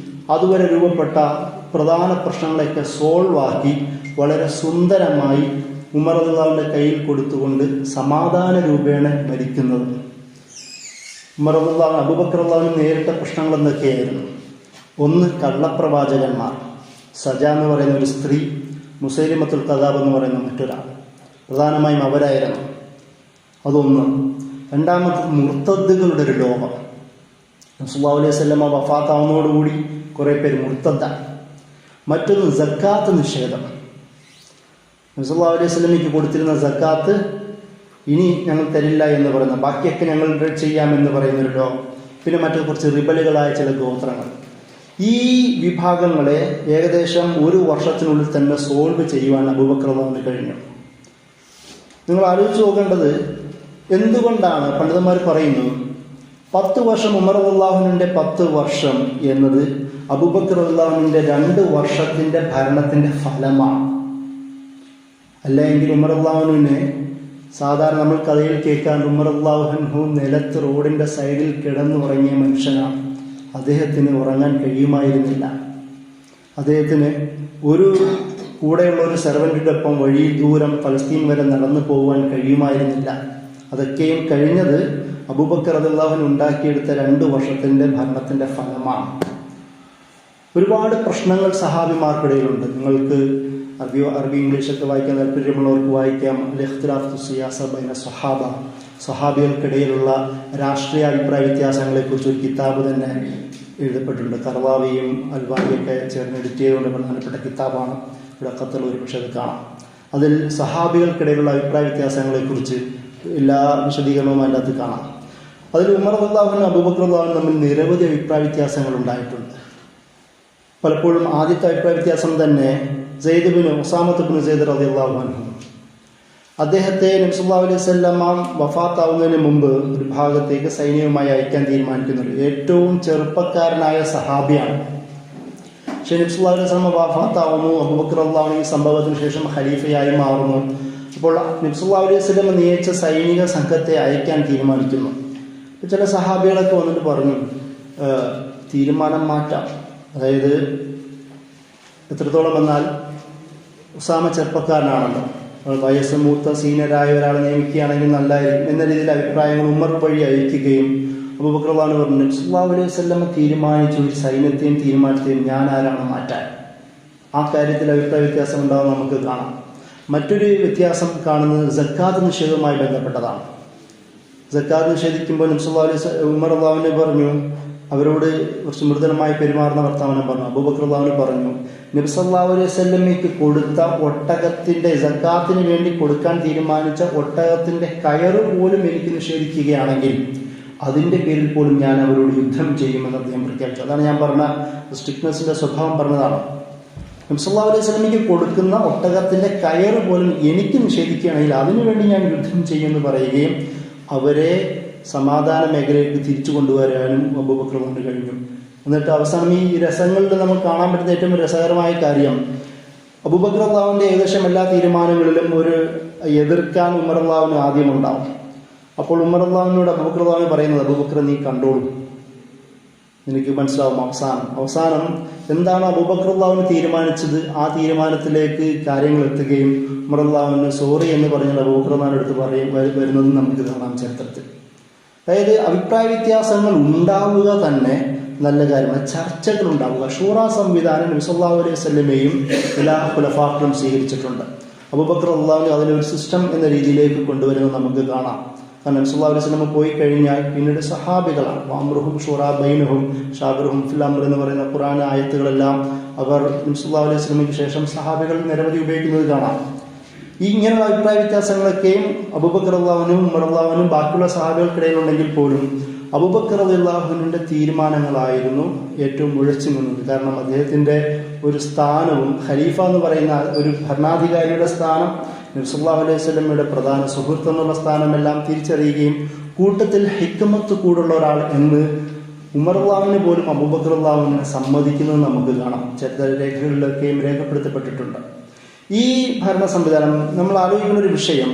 അതുവരെ രൂപപ്പെട്ട പ്രധാന പ്രശ്നങ്ങളെയൊക്കെ സോൾവ് ആക്കി വളരെ സുന്ദരമായി ഉമർ റളിയല്ലാഹുവിൻ്റെ കയ്യിൽ കൊടുത്തുകൊണ്ട് സമാധാന രൂപേണ ഭരിക്കുന്നത്. ഉമർ റളിയല്ലാഹു അബൂബക്കർ റളിയല്ലാഹുവിന് നേരിട്ട പ്രശ്നങ്ങൾ എന്തൊക്കെയായിരുന്നു? ഒന്ന്, കള്ളപ്രവാചകന്മാർ, സജ എന്ന് പറയുന്ന ഒരു സ്ത്രീ, മുസൈലിമത്തുൽ കദാബ് എന്ന് പറയുന്ന മറ്റൊരാൾ, പ്രധാനമായും അവരായിരുന്നു. അതൊന്ന്. രണ്ടാമത്, മുർത്തദ്ദുകളുടെ ഒരു ലോകം. സല്ലല്ലാഹു അലൈഹി വസല്ലമ വഫാത്താവുന്നതോടുകൂടി കുറേ പേര് മുർത്തദ്ദാണ്. മറ്റൊന്ന്, സക്കാത്ത് നിഷേധം. സല്ലല്ലാഹു അലൈഹി വസല്ലമയ്ക്ക് കൊടുത്തിരുന്ന സക്കാത്ത് ഇനി ഞങ്ങൾ തരില്ല എന്ന് പറയുന്ന, ബാക്കിയൊക്കെ ഞങ്ങൾ ചെയ്യാമെന്ന് പറയുന്നൊരു ലോകം. പിന്നെ മറ്റു കുറച്ച് റിബലുകളായ ചില ഗോത്രങ്ങൾ. ഈ വിഭാഗങ്ങളെ ഏകദേശം 1 വർഷത്തിനുള്ളിൽ തന്നെ സോൾവ് ചെയ്യുവാൻ അബൂബക്കർ റളിയല്ലാഹുവിന് കഴിഞ്ഞു. നിങ്ങൾ ആലോചിച്ച് നോക്കേണ്ടത് എന്തുകൊണ്ടാണ്? പണ്ഡിതന്മാർ പറയുന്നു 10 വർഷം ഉമർ റളിയല്ലാഹുവിൻ്റെ 10 വർഷം എന്നത് അബൂബക്കർ റളിയല്ലാഹുവിൻ്റെ 2 വർഷത്തിൻ്റെ ഭരണത്തിൻ്റെ ഫലമാണ്. അല്ലെങ്കിൽ ഉമർ റളിയല്ലാഹുവിനെ സാധാരണ നമ്മൾ കഥയിൽ കേൾക്കാൻ ഉമർ റളിയല്ലാഹു നിലത്ത് റോഡിൻ്റെ സൈഡിൽ കിടന്നുറങ്ങിയ മനുഷ്യനാണ്. അദ്ദേഹത്തിന് ഉറങ്ങാൻ കഴിയുമായിരുന്നില്ല. അദ്ദേഹത്തിന് ഒരു കൂടെയുള്ള ഒരു സെർവൻറ്റിൻ്റെ ഒപ്പം വഴി ദൂരം ഫലസ്തീൻ വരെ നടന്നു പോകുവാൻ കഴിയുമായിരുന്നില്ല. അതൊക്കെയും കഴിഞ്ഞത് അബൂബക്കർ റളിയല്ലാഹു ഉണ്ടാക്കിയെടുത്ത 2 വർഷത്തിൻ്റെ ഭരണത്തിൻ്റെ ഫലമാണ്. ഒരുപാട് പ്രശ്നങ്ങൾ സഹാബിമാർക്കിടയിലുണ്ട്. നിങ്ങൾക്ക് അറബി ഇംഗ്ലീഷൊക്കെ വായിക്കാൻ താല്പര്യമുള്ളവർക്ക് വായിക്കാം. അൽ-ഇഖ്തിലാഫ് സിയാസ ബൈന സ്വഹാബ, സ്വഹാബികൾക്കിടയിലുള്ള രാഷ്ട്രീയ അഭിപ്രായ വ്യത്യാസങ്ങളെക്കുറിച്ച് ഒരു കിതാബ് തന്നെ എഴുതപ്പെട്ടിട്ടുണ്ട്. കർവാവിയും അൽവാനിയൊക്കെ ചേർന്ന് എഡിറ്റ് ചെയ്തുകൊണ്ട് പ്രധാനപ്പെട്ട കിതാബാണ്. ഇവിടെ ഖത്തറിൽ ഒരു പക്ഷേ അത് കാണാം. അതിൽ സഹാബികൾക്കിടയിലുള്ള അഭിപ്രായ വ്യത്യാസങ്ങളെക്കുറിച്ച് എല്ലാ വിശദീകരണവും അതിൻ്റെ അകത്ത് കാണാം. അതിൽ ഉമർ റളിയല്ലാഹു അബൂബക്കർ റളിയല്ലാഹു തമ്മിൽ നിരവധി അഭിപ്രായ വ്യത്യാസങ്ങൾ ഉണ്ടായിട്ടുണ്ട്. പലപ്പോഴും ആദ്യത്തെ അഭിപ്രായ വ്യത്യാസം തന്നെ ഉസാമത്ത് ബിൻ സെയ്ദ് റളിയല്ലാഹു അൻഹു, അദ്ദേഹത്തെ നബി സല്ലല്ലാഹു അലൈഹി വസല്ലമ വഫാത്താവുന്നതിന് മുമ്പ് ഒരു ഭാഗത്തേക്ക് സൈന്യവുമായി അയക്കാൻ തീരുമാനിക്കുന്നുണ്ട്. ഏറ്റവും ചെറുപ്പക്കാരനായ സഹാബിയാണ്. പക്ഷേ നബി സല്ലല്ലാഹു അലൈഹി വസല്ലമ വഫാത്താവുന്നു. അബൂബക്കർ റളിയല്ലാഹു ഈ സംഭവത്തിന് ശേഷം ഖലീഫയായി മാറുന്നു. അപ്പോൾ നബി സല്ലല്ലാഹു അലൈഹി വസല്ലമ നിയമിച്ച സൈനിക സംഘത്തെ അയക്കാൻ തീരുമാനിക്കുന്നു. ചില സഹാബികളൊക്കെ വന്നിട്ട് പറഞ്ഞു, തീരുമാനം മാറ്റാം. അതായത് എത്രത്തോളം എന്നാൽ ഉസാമ ചെറുപ്പക്കാരനാണല്ലോ, വയസ്സ് മൂത്ത സീനിയറായ ഒരാളെ നിയമിക്കുകയാണെങ്കിൽ നല്ലതായിരിക്കും എന്ന രീതിയിൽ അഭിപ്രായങ്ങൾ ഉമർ വഴി അയക്കുകയും അബൂബക്കർ റളിയല്ലാഹു പറഞ്ഞു, നബി സല്ലല്ലാഹു അലൈഹി വസല്ലമ തീരുമാനിച്ച ഒരു സൈന്യത്തെയും തീരുമാനത്തെയും ഞാൻ ആരാണ് മാറ്റാൻ? ആ കാര്യത്തിൽ അഭിപ്രായ വ്യത്യാസം ഉണ്ടാകും നമുക്ക് കാണാം. മറ്റൊരു വ്യത്യാസം കാണുന്നത് സക്കാത്ത് നിഷേധവുമായി ബന്ധപ്പെട്ടതാണ്. സക്കാത്ത് നിഷേധിക്കുമ്പോൾ നബി സല്ലല്ലാഹു അലൈഹി വസല്ലം ഉമർ റളിയല്ലാഹു പറഞ്ഞു, അവരോട് കുറച്ച് മൃദുലമായി പെരുമാറുന്ന വർത്തമാനം പറഞ്ഞു. അബൂബക്കർ റളിയല്ലാഹു പറഞ്ഞു, നബി സല്ലല്ലാഹു അലൈഹി വസല്ലമയ്ക്ക് കൊടുത്ത ഒട്ടകത്തിൻ്റെ സക്കാത്തിന് വേണ്ടി കൊടുക്കാൻ തീരുമാനിച്ച ഒട്ടകത്തിൻ്റെ കയറ് പോലും എനിക്ക് നിഷേധിക്കുകയാണെങ്കിൽ അതിൻ്റെ പേരിൽ പോലും ഞാൻ അവരോട് യുദ്ധം ചെയ്യുമെന്ന് അദ്ദേഹം പ്രഖ്യാപിച്ചു. അതാണ് ഞാൻ പറഞ്ഞ സ്ട്രിക്ട്നെസ്സിൻ്റെ സ്വഭാവം പറഞ്ഞതാണ്. നബി സല്ലല്ലാഹു അലൈഹി വസല്ലമയ്ക്ക് കൊടുക്കുന്ന ഒട്ടകത്തിൻ്റെ കയറ് പോലും എനിക്ക് നിഷേധിക്കുകയാണെങ്കിൽ അതിനുവേണ്ടി ഞാൻ യുദ്ധം ചെയ്യുമെന്ന് പറയുകയും അവരെ സമാധാന മേഖലയിലേക്ക് തിരിച്ചു കൊണ്ടുവരാനും അബൂബക്കർ കൊണ്ട് കഴിഞ്ഞു. എന്നിട്ട് അവസാനം ഈ രസങ്ങളിൽ നമുക്ക് കാണാൻ പറ്റുന്ന ഏറ്റവും രസകരമായ കാര്യം, അബൂബക്കർ റളിയല്ലാഹുവിൻ്റെ ഏകദേശം എല്ലാ തീരുമാനങ്ങളിലും ഒരു എതിർക്കാൻ ഉമർ റളിയല്ലാഹു ആദ്യം ഉണ്ടാവും. അപ്പോൾ ഉമർ റളിയല്ലാഹുവിനോട് അബൂബക്കർ റളിയല്ലാഹു പറയുന്നത്, അബൂബക്കർ നീ കണ്ടോളൂ, എനിക്ക് മനസ്സിലാവും അവസാനം എന്താണ് അബൂബക്കർ റളിയല്ലാഹു തീരുമാനിച്ചത് ആ തീരുമാനത്തിലേക്ക് കാര്യങ്ങൾ എത്തുകയും ഉമർ റളിയല്ലാഹു സോറി എന്ന് പറഞ്ഞാൽ അബൂബക്കർ റളിയല്ലാഹുവിൻ്റെ അടുത്ത് വരുന്നത് നമുക്ക് കാണാം ചരിത്രത്തിൽ. അതായത് അഭിപ്രായ വ്യത്യാസങ്ങൾ ഉണ്ടാവുക തന്നെ നല്ല കാര്യമാണ്. ചർച്ചകൾ ഉണ്ടാവുക. ഷൂറ സംവിധാനം നബി സല്ലല്ലാഹു അലൈഹി വസല്ലമയും എല്ലാ ഖുലഫാക്കളും സ്വീകരിച്ചിട്ടുണ്ട്. അബൂബക്കർ റളിയല്ലാഹു അതിലൊരു സിസ്റ്റം എന്ന രീതിയിലേക്ക് കൊണ്ടുവരുന്നത് നമുക്ക് കാണാം. കാരണം നബി സല്ലല്ലാഹു അലൈഹി വസല്ലം പോയി കഴിഞ്ഞാൽ പിന്നീട് സഹാബികളാണ്. വഅംറുഹും ഷൂറാ ബൈനഹും ഷാബിറുഹും ഫിൽ അംർ എന്ന് പറയുന്ന ഖുർആൻ ആയത്തുകളെല്ലാം അവർ നബി സല്ലല്ലാഹു അലൈഹി വസല്ലമയ്ക്ക് ശേഷം സഹാബികൾ നിരവധി ഉപയോഗിക്കുന്നത് കാണാം. ഈ ഇങ്ങനെയുള്ള അഭിപ്രായ വ്യത്യാസങ്ങളൊക്കെയും അബൂബക്കർ റളിയല്ലാഹുവിനും ഉമർ റളിയല്ലാഹുവിനും ബാക്കിയുള്ള സഹാബികൾക്കിടയിലുണ്ടെങ്കിൽ പോലും അബൂബക്കർ റളിയല്ലാഹുവിൻ്റെ തീരുമാനങ്ങളായിരുന്നു ഏറ്റവും മുഴച്ചു നിന്നത്. കാരണം അദ്ദേഹത്തിൻ്റെ ഒരു സ്ഥാനവും ഖലീഫ എന്ന് പറയുന്ന ഒരു ഭരണാധികാരിയുടെ സ്ഥാനം, നബി സല്ലല്ലാഹു അലൈഹി വസല്ലമയുടെ പ്രധാന സുഹൃത്ത് എന്നുള്ള സ്ഥാനമെല്ലാം തിരിച്ചറിയുകയും കൂട്ടത്തിൽ ഹിക്മത്ത് കൂടുള്ള ഒരാൾ എന്ന് ഉമർ റളിയല്ലാഹുവിന് പോലും അബൂബക്കർ റളിയല്ലാഹുവിനെ സമ്മതിക്കുന്നത് നമുക്ക് കാണാം. ചരിത്ര രേഖകളിലൊക്കെയും രേഖപ്പെടുത്തപ്പെട്ടിട്ടുണ്ട്. ഈ ഭരണ സംവിധാനം നമ്മൾ ആലോചിക്കുന്ന ഒരു വിഷയം,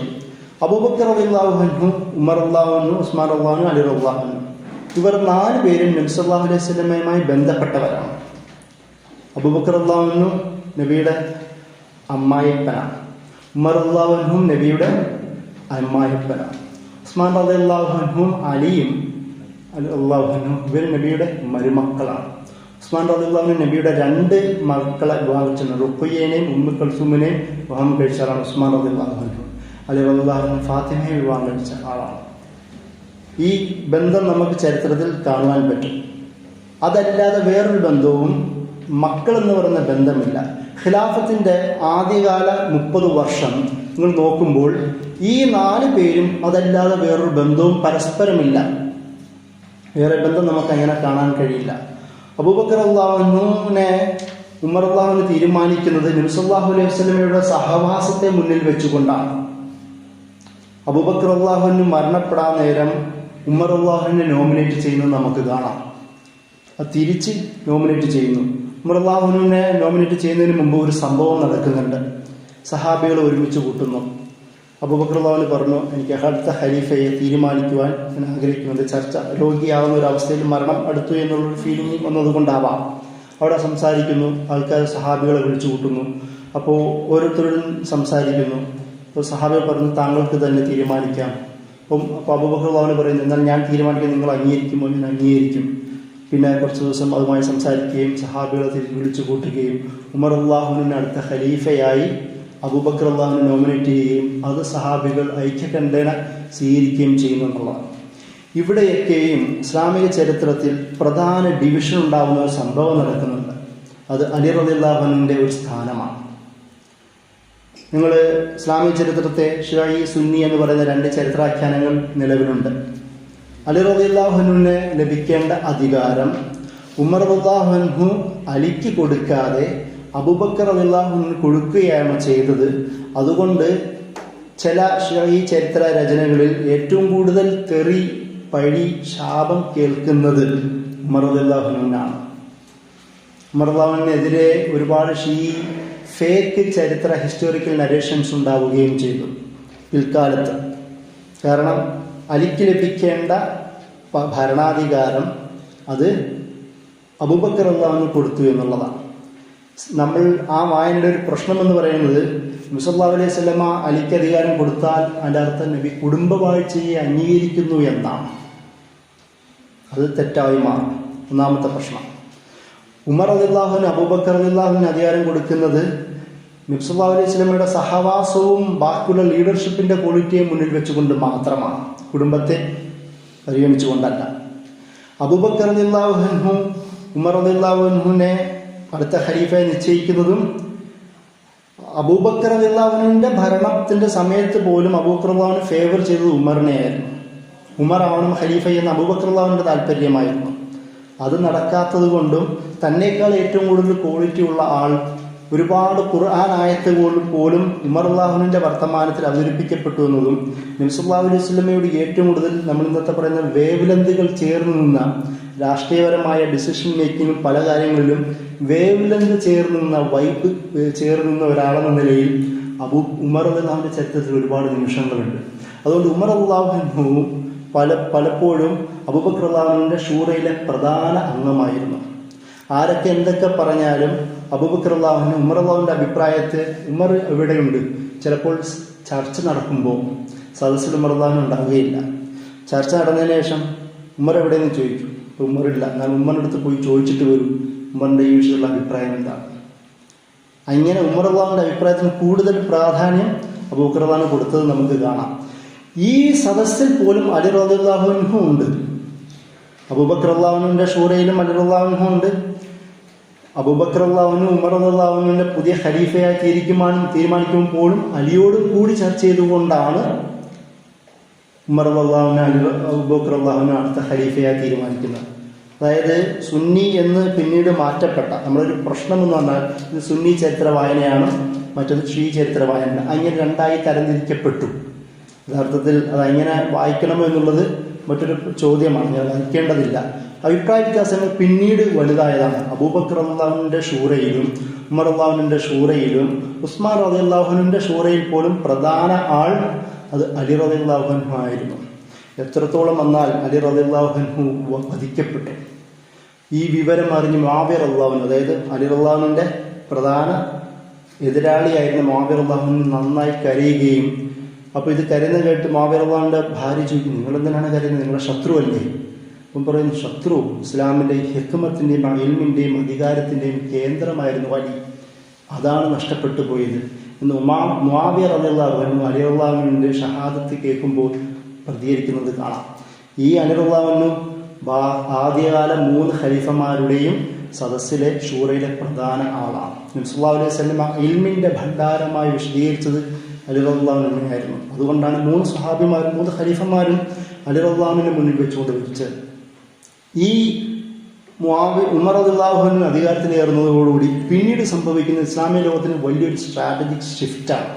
അബൂബക്കർ റളിയല്ലാഹു അൻഹു, ഉമർ റളിയല്ലാഹു അൻഹു, ഉസ്മാൻ റളിയല്ലാഹു അൻഹു, അലി റളിയല്ലാഹു അൻഹു, ഇവർ 4 പേരും നബി സല്ലല്ലാഹു അലൈഹി വസല്ലമയുമായി ബന്ധപ്പെട്ടവരാണ്. അബൂബക്കർ റളിയല്ലാഹു അൻഹു നബിയുടെ അമ്മായിപ്പനാണ്. ഉമർ റളിയല്ലാഹു അൻഹു നബിയുടെ അമ്മായിപ്പനാണ്. ഉസ്മാൻ റളിയല്ലാഹു അൻഹും അലിയും റളിയല്ലാഹു അൻഹു ഇവർ നബിയുടെ മരുമക്കളാണ്. ഉസ്മാൻ റളിയല്ലാഹു അൻഹു നബിയുടെ 2 മക്കളെ വിവാഹം കഴിച്ചിട്ടുണ്ട്. റുഖയ്യനെയും ഉമ്മു കൽസൂമിനെയും വിവാഹം കഴിച്ചാലാണ് ഉസ്മാൻ റളിയല്ലാഹു അൻഹു. അലി റളിയല്ലാഹു അൻഹു ഫാത്തിമയെ വിവാഹം കഴിച്ച ആളാണ്. ഈ ബന്ധം നമുക്ക് ചരിത്രത്തിൽ കാണുവാൻ പറ്റും. അതല്ലാതെ വേറൊരു ബന്ധവും മക്കൾ എന്ന് പറയുന്ന ബന്ധമില്ല. ഖിലാഫത്തിന്റെ ആദ്യകാല 30 വർഷം നിങ്ങൾ നോക്കുമ്പോൾ ഈ 4 പേരും അതല്ലാതെ വേറൊരു ബന്ധവും പരസ്പരമില്ല. വേറെ ബന്ധം നമുക്ക് അങ്ങനെ കാണാൻ കഴിയില്ല. അബൂബക്കർ റളിയല്ലാഹു അൻഹുവിനെ ഉമർ റളിയല്ലാഹു അൻഹു തീരുമാനിക്കുന്നത് നബി സല്ലല്ലാഹു അലൈഹി വസല്ലമയുടെ സഹവാസത്തെ മുന്നിൽ വെച്ചുകൊണ്ടാണ്. അബൂബക്കർ റളിയല്ലാഹു അൻഹു മരണപ്പെടാൻ നേരം ഉമർ റളിയല്ലാഹു അൻഹുവിനെ നോമിനേറ്റ് ചെയ്യുന്നത് നമുക്ക് കാണാം. അത് തിരിച്ച് നോമിനേറ്റ് ചെയ്യുന്നു. ഉമർ റളിയല്ലാഹു അൻഹുവിനെ നോമിനേറ്റ് ചെയ്യുന്നതിന് മുമ്പ് ഒരു സംഭവം നടക്കുന്നുണ്ട്. സഹാബികൾ ഒരുമിച്ച് കൂട്ടുന്നു. അബൂബക്കർ റളിയല്ലാഹു അൻഹു പറഞ്ഞു, എനിക്ക് അടുത്ത ഖലീഫയെ തീരുമാനിക്കുവാൻ ഞാൻ ആഗ്രഹിക്കുന്നത്. ചർച്ച രോഗിയാവുന്ന ഒരു അവസ്ഥയിൽ മരണം അടുത്തു എന്നുള്ളൊരു ഫീലിംഗ് വന്നതുകൊണ്ടാവാം. അവിടെ സംസാരിക്കുന്നു. ആൾക്കാർ സഹാബികളെ വിളിച്ചു കൂട്ടുന്നു. അപ്പോൾ ഓരോരുത്തരും സംസാരിക്കുന്നു. അപ്പോൾ സഹാബികൾ പറഞ്ഞു, താങ്കൾക്ക് തന്നെ തീരുമാനിക്കാം. അപ്പോൾ അബൂബക്കർ റളിയല്ലാഹു അൻഹു പറയുന്നു, എന്നാൽ ഞാൻ തീരുമാനിക്കാൻ നിങ്ങൾ അംഗീകരിക്കുമോ? ഞാൻ അംഗീകരിക്കും. പിന്നെ കുറച്ച് ദിവസം അതുമായി സംസാരിക്കുകയും സഹാബികളെ വിളിച്ചു കൂട്ടുകയും ഉമർ റളിയല്ലാഹു അൻഹുവിനെ അടുത്ത ഖലീഫയായി അബൂബക്കർ റളിയല്ലാഹു അൻഹു നോമിനേറ്റ് ചെയ്യുകയും അത് സഹാബികൾ ഐക്യകണ്ഠേന സ്വീകരിക്കുകയും ചെയ്യുന്നു എന്നുള്ളതാണ്. ഇവിടെയൊക്കെയും ഇസ്ലാമിക ചരിത്രത്തിൽ പ്രധാന ഡിവിഷൻ ഉണ്ടാകുന്ന ഒരു സംഭവം നടക്കുന്നുണ്ട്. അത് അലി റളിയല്ലാഹു അൻഹുവിന്റെ ഒരു സ്ഥാനമാണ്. നിങ്ങൾ ഇസ്ലാമിക ചരിത്രത്തെ ഷിഈ സുന്നി എന്ന് പറയുന്ന 2 ചരിത്രാഖ്യാനങ്ങൾ നിലവിലുണ്ട്. അലി റളിയല്ലാഹു അൻഹുവിന് ലഭിക്കേണ്ട അധികാരം ഉമർ റളിയല്ലാഹു അൻഹു അലിക്ക് കൊടുക്കാതെ അബൂബക്കർ റളിയല്ലാഹു അൻഹു കൊടുക്കുകയാണ് ചെയ്തത്. അതുകൊണ്ട് ചില ഷിഈ ചരിത്ര രചനകളിൽ ഏറ്റവും കൂടുതൽ തെറി, പഴി, ശാപം കേൾക്കുന്നത് ഉമർ റളിയല്ലാഹു അൻഹുവിനാണ്. ഉമർ റളിയല്ലാഹു അൻഹുവിനെതിരെ ഒരുപാട് ഫേക്ക് ചരിത്ര ഹിസ്റ്റോറിക്കൽ നരേഷൻസ് ഉണ്ടാവുകയും ചെയ്തു പിൽക്കാലത്ത്. കാരണം അലിക്ക് ലഭിക്കേണ്ട ഭരണാധികാരം അത് അബൂബക്കർ റളിയല്ലാഹു അൻഹു കൊടുത്തു എന്നുള്ളതാണ്. നമ്മൾ ആ വായനയുടെ ഒരു പ്രശ്നമെന്ന് പറയുന്നത് നബി സല്ലല്ലാഹു അലൈഹി വസല്ലമ അലിക്ക് അധികാരം കൊടുത്താൽ അതിൻ്റെ അർത്ഥം നബി കുടുംബവാഴ്ചയെ അംഗീകരിക്കുന്നു എന്നാണ്. അത് തെറ്റായി മാറും. ഒന്നാമത്തെ പ്രശ്നം. ഉമർ റളിയല്ലാഹു അൻഹു അബൂബക്കർ റളിയല്ലാഹു അൻഹു അധികാരം കൊടുക്കുന്നത് നബി സല്ലല്ലാഹു അലൈഹി വസല്ലമയുടെ സഹവാസവും ബാക്കിയുള്ള ലീഡർഷിപ്പിന്റെ ക്വാളിറ്റിയെ മുന്നിൽ വെച്ചുകൊണ്ട് മാത്രമാണ്, കുടുംബത്തെ പരിഗണിച്ചുകൊണ്ടല്ല. അബൂബക്കർ റളിയല്ലാഹു അൻഹു ഉമർ റളിയല്ലാഹു അൻഹുവിനെ അടുത്ത ഖലീഫയെ നിശ്ചയിക്കുന്നതും അബൂബക്കർ റളിയല്ലാഹു അൻഹുവിന്റെ ഭരണത്തിന്റെ സമയത്ത് പോലും അബൂബക്കർ റളിയല്ലാഹു അൻഹു ഫേവർ ചെയ്തത് ഉമറിനെയായിരുന്നു. ഉമർ ആവണം ഖലീഫ എന്ന് അബൂബക്കർ റളിയല്ലാഹു അൻഹുവിന്റെ താല്പര്യമായിരുന്നു. അത് നടക്കാത്തത് കൊണ്ടും തന്നേക്കാൾ ഏറ്റവും കൂടുതൽ ക്വാളിറ്റി ഉള്ള ആൾ ഒരുപാട് ഖുർആൻ ആയത്തുകൾ പോലും ഉമർ റളിയല്ലാഹു അൻഹുവിന്റെ വർത്തമാനത്തിൽ അവതരിപ്പിക്കപ്പെട്ടു എന്നതും നബി സല്ലല്ലാഹു അലൈഹി വസല്ലമയോട് ഏറ്റവും കൂടുതൽ നമ്മൾ ഇന്നത്തെ പറയുന്ന വേവ് ലെങ്തുകൾ ചേർന്ന് നിന്ന രാഷ്ട്രീയപരമായ ഡിസിഷൻ മേക്കിങ്ങും പല കാര്യങ്ങളിലും വേവ് ലെങ്ത് ചേർന്ന് നിന്ന വൈബ് ചേർന്ന് നിന്ന ഒരാളെന്ന നിലയിൽ ഉമർ റളിയല്ലാഹു അൻഹുവിന്റെ ചരിത്രത്തിൽ ഒരുപാട് നിമിഷങ്ങളുണ്ട്. അതുകൊണ്ട് ഉമർ റളിയല്ലാഹു അൻഹു പലപ്പോഴും അബൂബക്കർ റളിയല്ലാഹു അൻഹുവിന്റെ ഷൂറയിലെ പ്രധാന അംഗമായിരുന്നു. ആരൊക്കെ എന്തൊക്കെ പറഞ്ഞാലും അബൂബക്കർ റളിയല്ലാഹു അൻഹു ഉമർ റളിയല്ലാഹു അൻഹുവിന്റെ അഭിപ്രായത്തെ ഉമർ എവിടെയുണ്ട്, ചിലപ്പോൾ ചർച്ച നടക്കുമ്പോൾ സദസ്സിൽ ഉമർ റളിയല്ലാഹു അൻഹു ഉണ്ടാവുകയില്ല. ചർച്ച നടന്നതിന് ശേഷം ഉമർ എവിടെയെന്ന് ചോദിക്കും. ഉമറില്ല, ഞാൻ ഉമ്മറിൻ്റെ അടുത്ത് പോയി ചോദിച്ചിട്ട് വരും, ഉമറിൻ്റെ ഈ വിഷയമുള്ള അഭിപ്രായം എന്താണ്. അങ്ങനെ ഉമർ റളിയല്ലാഹു അൻഹുവിന്റെ അഭിപ്രായത്തിന് കൂടുതൽ പ്രാധാന്യം അബൂബക്കർ റളിയല്ലാഹു അൻഹു കൊടുത്തത് നമുക്ക് കാണാം. ഈ സദസ്സിൽ പോലും അലി റളിയല്ലാഹു അൻഹു ഉണ്ട്. അബൂബക്കർ റളിയല്ലാഹു അൻഹുവിന്റെ ഷൂറയിലും അലി റളിയല്ലാഹു അൻഹു ഉണ്ട്. അബൂബക്കർ റളിയല്ലാഹു അൻഹു ഉമർ റളിയല്ലാഹു അൻഹുവിന്റെ പുതിയ ഖലീഫയായി തീരുമാനിക്കുമ്പോഴും അലിയോടും കൂടി ചർച്ച ചെയ്തുകൊണ്ടാണ് ഉമർ റളിയല്ലാഹു അൻഹു അബൂബക്കർ റളിയല്ലാഹു അൻഹു അടുത്ത ഖലീഫയായി തീരുമാനിക്കുന്നത്. അതായത് സുന്നി എന്ന് പിന്നീട് മാറ്റപ്പെട്ട നമ്മളൊരു പ്രശ്നം എന്ന് പറഞ്ഞാൽ ഇത് സുന്നി ചരിത്ര വായനയാണ്, മറ്റൊരു ഷീ ചരിത്ര വായന, അങ്ങനെ 2ആയി തരംതിരിക്കപ്പെട്ടു. യഥാർത്ഥത്തിൽ അതെങ്ങനെ വായിക്കണമോ എന്നുള്ളത് മറ്റൊരു ചോദ്യമാണ്, ഞാൻ വായിക്കേണ്ടതില്ല. അഭിപ്രായ വ്യത്യാസങ്ങൾ പിന്നീട് വലുതായതാണ്. അബൂബക്കർ റളിയല്ലാഹു അൻഹുവിന്റെ ഷൂറയിലും ഉമർ റളിയല്ലാഹു അൻഹുവിന്റെ ഷൂറയിലും ഉസ്മാൻ റളിയല്ലാഹു അൻഹുവിന്റെ ഷൂറയിൽ പോലും പ്രധാന ആൾ അത് അലി റളിയല്ലാഹു അൻഹു ആയിരുന്നു. എത്രത്തോളം വന്നാൽ അലി റളിയല്ലാഹു അൻഹു വധിക്കപ്പെട്ടു. ഈ വിവരം അറിഞ്ഞ് മുആവിയ റളിയല്ലാഹു അൻഹു, അതായത് അലി റളിയല്ലാഹു അൻഹുവിന്റെ പ്രധാന എതിരാളിയായിരുന്ന മുആവിയ റളിയല്ലാഹു അൻഹു നന്നായി കരയുകയും, അപ്പോൾ ഇത് കരയുന്നത് കേട്ട് മുആവിയ റളിയല്ലാഹു അൻഹുവിന്റെ ഭാര്യ ചോദിക്കും, നിങ്ങൾ എന്തിനാണ് കരയുന്നത്, നിങ്ങളുടെ ശത്രുവല്ലേ? അപ്പം പറയുന്നു, ശത്രു ഇസ്ലാമിന്റെ ഹിക്മത്തിന്റെയും ഇൽമിന്റെയും അധികാരത്തിന്റെയും കേന്ദ്രമായിരുന്നു അലി, അതാണ് നഷ്ടപ്പെട്ടു പോയത് എന്ന് മുആവിയ റളിയല്ലാഹു അൻഹു അലി റളിയല്ലാഹു അൻഹുവിന്റെ ഷഹാദത്ത് കേൾക്കുമ്പോൾ പ്രതികരിക്കുന്നത് കാണാം. ഈ അലി റളിയല്ലാഹു അൻഹു ആദ്യകാല 3 ഖലീഫമാരുടെയും സദസ്സിലെ ഷൂറയിലെ പ്രധാന ആളാണ്. നബി സല്ലല്ലാഹു അലൈഹി വസല്ലം ഇൽമിന്റെ ഭണ്ഡാരമായി വിശദീകരിച്ചത് അലി റളിയല്ലാഹു അൻഹു ആയിരുന്നു. അതുകൊണ്ടാണ് 3 സ്വഹാബിമാരും 3 ഖലീഫമാരും അലി റളിയല്ലാഹു അൻഹുവിനെ മുന്നിൽ വെച്ചുകൊണ്ട് വിളിച്ചത്. ഈ ഉമർ റളിയല്ലാഹു അൻഹു അധികാരത്തിലേറുന്നതോടുകൂടി പിന്നീട് സംഭവിക്കുന്ന ഇസ്ലാമിക ലോകത്തിന് വലിയൊരു സ്ട്രാറ്റജിക് ഷിഫ്റ്റാണ്.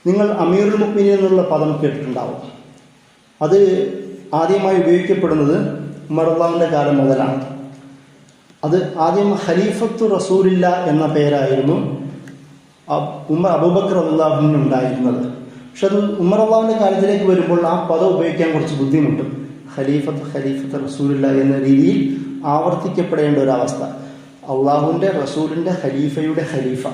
നിങ്ങൾ അമീറുൽ മുഅ്മിനീൻ എന്നുള്ള പദം കേട്ടിട്ടുണ്ടാവും. അത് ആദ്യമായി ഉപയോഗിക്കപ്പെടുന്നത് ഉമർ റളിയല്ലാഹുവിന്റെ കാലം മുതലാണ്. അത് ആദ്യം ഖലീഫത്തു റസൂലില്ല എന്ന പേരായിരുന്നു അബൂബക്കർ റളിയല്ലാഹു അൻഹു ഉണ്ടായിരുന്നത്. പക്ഷെ അത് ഉമർ റളിയല്ലാഹുവിന്റെ കാലത്തിലേക്ക് വരുമ്പോൾ ആ പദം ഉപയോഗിക്കാൻ കുറച്ച് ബുദ്ധിമുട്ടും. ഖലീഫത്ത് റസൂലില്ല എന്ന രീതിയിൽ ആവർത്തിക്കപ്പെടേണ്ട ഒരവസ്ഥ. അള്ളാഹുവിന്റെ റസൂലിന്റെ ഖലീഫയുടെ ഖലീഫ,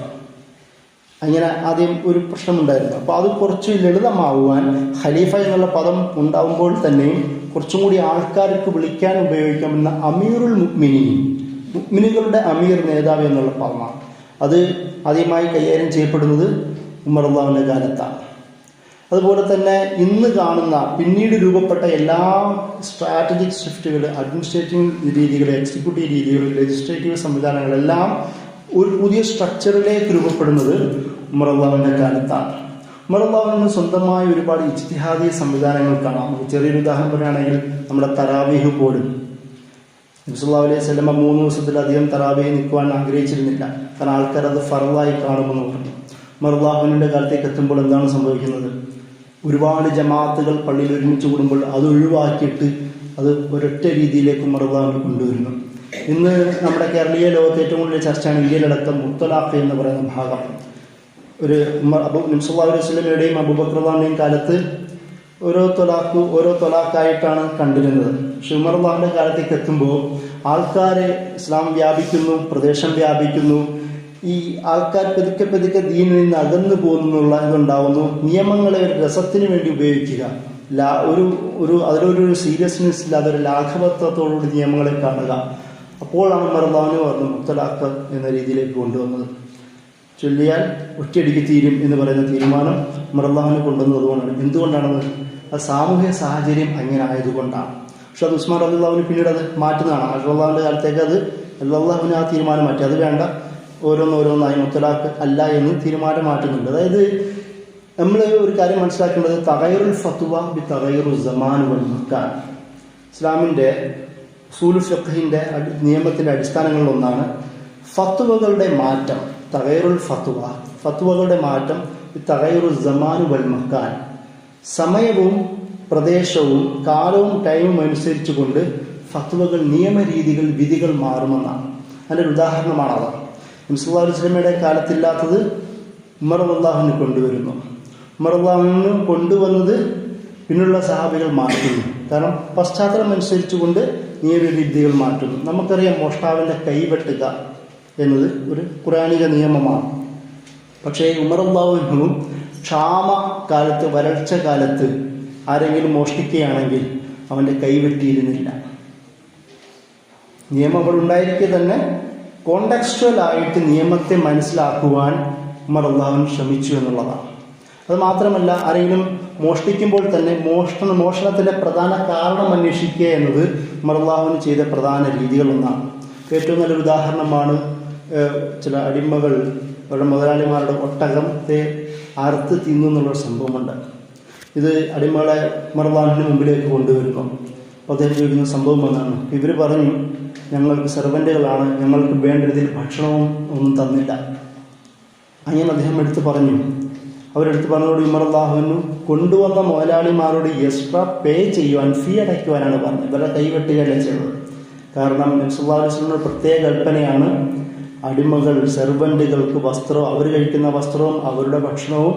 അങ്ങനെ ആദ്യം ഒരു പ്രശ്നമുണ്ടായിരുന്നു. അപ്പോൾ അത് കുറച്ച് ലളിതമാവുവാൻ ഖലീഫ എന്നുള്ള പദം ഉണ്ടാവുമ്പോൾ തന്നെയും കുറച്ചും കൂടി ആൾക്കാർക്ക് വിളിക്കാൻ ഉപയോഗിക്കാമെന്ന അമീറുൽ മുഅ്മിനീൻ, മുഅ്മിനുകളുടെ അമീർ, നേതാവ് എന്നുള്ള പദമാണ്. അത് ആദ്യമായി കൈകാര്യം ചെയ്യപ്പെടുന്നത് ഉമർ റളിയല്ലാഹുവിന്റെ കാലത്താണ്. അതുപോലെ തന്നെ ഇന്ന് കാണുന്ന പിന്നീട് രൂപപ്പെട്ട എല്ലാ സ്ട്രാറ്റജിക് ഷിഫ്റ്റുകൾ, അഡ്മിനിസ്ട്രേറ്റീവ് രീതികൾ, എക്സിക്യൂട്ടീവ് രീതികൾ, ലെജിസ്ലേറ്റീവ് സംവിധാനങ്ങളെല്ലാം ഒരു പുതിയ സ്ട്രക്ചറിലേക്ക് രൂപപ്പെടുന്നത് ഉമർ റളിയല്ലാഹുവിന്റെ കാലത്താണ്. ഉമർ റളിയല്ലാഹു സ്വന്തമായ ഒരുപാട് ഇജ്തിഹാദി സംവിധാനങ്ങൾ കാണാം. ചെറിയൊരു ഉദാഹരണം പറയുകയാണെങ്കിൽ നമ്മുടെ തറാവീഹ് പോലും നബി സല്ലല്ലാഹു അലൈഹി വസല്ലം 3 ദിവസത്തിലധികം തറാവീഹ് നിൽക്കുവാൻ ആഗ്രഹിച്ചിരുന്നില്ല. കാരണം ആൾക്കാർ അത് ഫർളായി കാണുമെന്ന് പറഞ്ഞു. ഉമർ റളിയല്ലാഹുവിന്റെ കാലത്തേക്ക് എത്തുമ്പോൾ എന്താണ് സംഭവിക്കുന്നത്? ഒരുപാട് ജമാഅത്തുകൾ പള്ളിയിൽ ഒരുമിച്ച് കൂടുമ്പോൾ അത് ഒഴിവാക്കിയിട്ട് അത് ഒരൊറ്റ രീതിയിലേക്ക് ഉമർ റളിയല്ലാഹു കൊണ്ടുവരുന്നു. ഇന്ന് നമ്മുടെ കേരളീയ ലോകത്ത് ഏറ്റവും കൂടുതൽ ചർച്ചയാണ് ഇന്ത്യയിലടക്കം മുത്തലാഖ് എന്ന് പറയുന്ന ഭാഗം. ഒരു നബി സല്ലല്ലാഹു അലൈഹി വസല്ലമയുടെയും അബൂബക്കർ റളിയല്ലാഹുവിന്റെയും കാലത്ത് ഓരോ തൊലാഖായിട്ടാണ് കണ്ടിരുന്നത്. പക്ഷെ ഉമർ റളിയല്ലാഹുവിന്റെ കാലത്തേക്ക് എത്തുമ്പോൾ ആൾക്കാരെ ഇസ്ലാം വ്യാപിക്കുന്നു, പ്രദേശം വ്യാപിക്കുന്നു, ഈ ആൾക്കാർ പതുക്കെ ദീനിൽ നിന്ന് അകന്നു പോകുന്നുള്ള ഇതുണ്ടാവുന്നു. നിയമങ്ങളെ ഒരു രസത്തിന് വേണ്ടി ഉപയോഗിക്കുക, അതിലൊരു സീരിയസ്നെസ് ഇല്ലാതെ ഒരു ലാഘവത്വത്തോടുകൂടി നിയമങ്ങളെ കാണുക. അപ്പോഴാണ് ഉമർ റളിയല്ലാഹു പറഞ്ഞു മുത്തലാഖ് എന്ന രീതിയിലേക്ക് കൊണ്ടുവന്നത്. ചൊല്ലിയാൽ ഒറ്റയടിക്ക് തീരും എന്ന് പറയുന്ന തീരുമാനം ഉമർ റളിയല്ലാഹു കൊണ്ടുവന്നതുകൊണ്ടാണ്. എന്തുകൊണ്ടാണത്? അത് സാമൂഹ്യ സാഹചര്യം അങ്ങനെ ആയതുകൊണ്ടാണ്. പക്ഷെ അത് ഉസ്മാൻ റളിയല്ലാഹു പിന്നീട് അത് മാറ്റുന്നതാണ്. റളിയല്ലാഹുവിന്റെ കാലത്തേക്ക് അത് റളിയല്ലാഹു ആ തീരുമാനം മാറ്റി. അത് വേണ്ട, ഓരോന്നോരോന്നായി മുത്തലാഖ് അല്ല എന്ന് തീരുമാനം മാറ്റുന്നുണ്ട്. അതായത് നമ്മൾ ഒരു കാര്യം മനസ്സിലാക്കേണ്ടത് തഗയ്യുറുൽ ഫത്വ ബി തഗയ്യുറു സമാൻ വൽ മകാൻ. ഇസ്ലാമിന്റെ ഉസൂലുൽ ഫിഖ്ഹിന്റെ നിയമത്തിന്റെ അടിസ്ഥാനങ്ങളിൽ ഒന്നാണ് ഫത്വകളുടെ മാറ്റം. തഗയ്യുറുൽ ഫത്വകളുടെ മാറ്റം തഗയ്യുറു സമാൻ വൽ മകാൻ. സമയവും പ്രദേശവും കാലവും ടൈമും അനുസരിച്ചുകൊണ്ട് ഫത്വകൾ, നിയമരീതികൾ, വിധികൾ മാറുമെന്നാണ്. അതിൻ്റെ ഒരു ഉദാഹരണമാണത്. നബി സല്ലല്ലാഹു അലൈഹി വസല്ലമയുടെ കാലത്തില്ലാത്തത് ഉമർ റളിയല്ലാഹു കൊണ്ടുവരുന്നു. ഉമർ റളിയല്ലാഹു കൊണ്ടുവന്നത് പിന്നുള്ള സഹാബികൾ മാറ്റുന്നു. കാരണം പശ്ചാത്തലം അനുസരിച്ചുകൊണ്ട് നിയമവിധികൾ മാറ്റുന്നു. നമുക്കറിയാം മോഷ്ടാവിൻ്റെ കൈവെട്ടുക എന്നത് ഒരു ഖുർആനിക നിയമമാണ്. പക്ഷേ ഉമർ റളിയല്ലാഹു ക്ഷാമ കാലത്ത്, വരൾച്ച കാലത്ത് ആരെങ്കിലും മോഷ്ടിക്കുകയാണെങ്കിൽ അവൻ്റെ കൈവെട്ടിയിരുന്നില്ല. നിയമം അവിടെ ഉണ്ടായിരിക്കെ തന്നെ കോണ്ടെക്സ്റ്റുവൽ ആയിട്ട് നിയമത്തെ മനസ്സിലാക്കുവാൻ ഉമർ റളിയല്ലാഹു ശ്രമിച്ചു എന്നുള്ളതാണ്. അത് മാത്രമല്ല, ആരെങ്കിലും മോഷ്ടിക്കുമ്പോൾ തന്നെ മോഷണത്തിലെ പ്രധാന കാരണം അന്വേഷിക്കുക എന്നത് ഉമർ റളിയല്ലാഹു ചെയ്ത പ്രധാന രീതികളൊന്നാണ്. ഏറ്റവും നല്ലൊരു ഉദാഹരണമാണ് ചില അടിമകൾ അവരുടെ മുതലാളിമാരുടെ ഒട്ടകത്തെ അറുത്ത് തിന്നുന്നുള്ളൊരു സംഭവമുണ്ട്. ഇത് അടിമകളെ ഉമർ റളിയല്ലാഹുവിന് മുമ്പിലേക്ക് കൊണ്ടുവരുന്നു. അപ്പോൾ അദ്ദേഹം ചോദിക്കുന്ന സംഭവം എന്നാണ്. ഇവർ പറഞ്ഞു, ഞങ്ങൾക്ക് സെർവൻറ്റുകളാണ്, ഞങ്ങൾക്ക് വേണ്ട രീതിയിൽ ഭക്ഷണവും ഒന്നും തന്നില്ല. അങ്ങനെ അദ്ദേഹം അവരെടുത്ത് പറഞ്ഞതോട് ഉമർ റളിയല്ലാഹു കൊണ്ടുവന്ന മുതലാളിമാരോട് എക്സ്ട്രാ പേ ചെയ്യുവാൻ, ഫീ അടയ്ക്കുവാനാണ് പറഞ്ഞത്. ഇവരുടെ കൈവെട്ടുകയല്ല ചെയ്തത്. കാരണം നബി സല്ലല്ലാഹു അലൈഹി വസല്ലം പ്രത്യേക കൽപ്പനയാണ്, അടിമകൾ, സെർവൻറ്റുകൾക്ക് വസ്ത്രവും, അവർ കഴിക്കുന്ന വസ്ത്രവും അവരുടെ ഭക്ഷണവും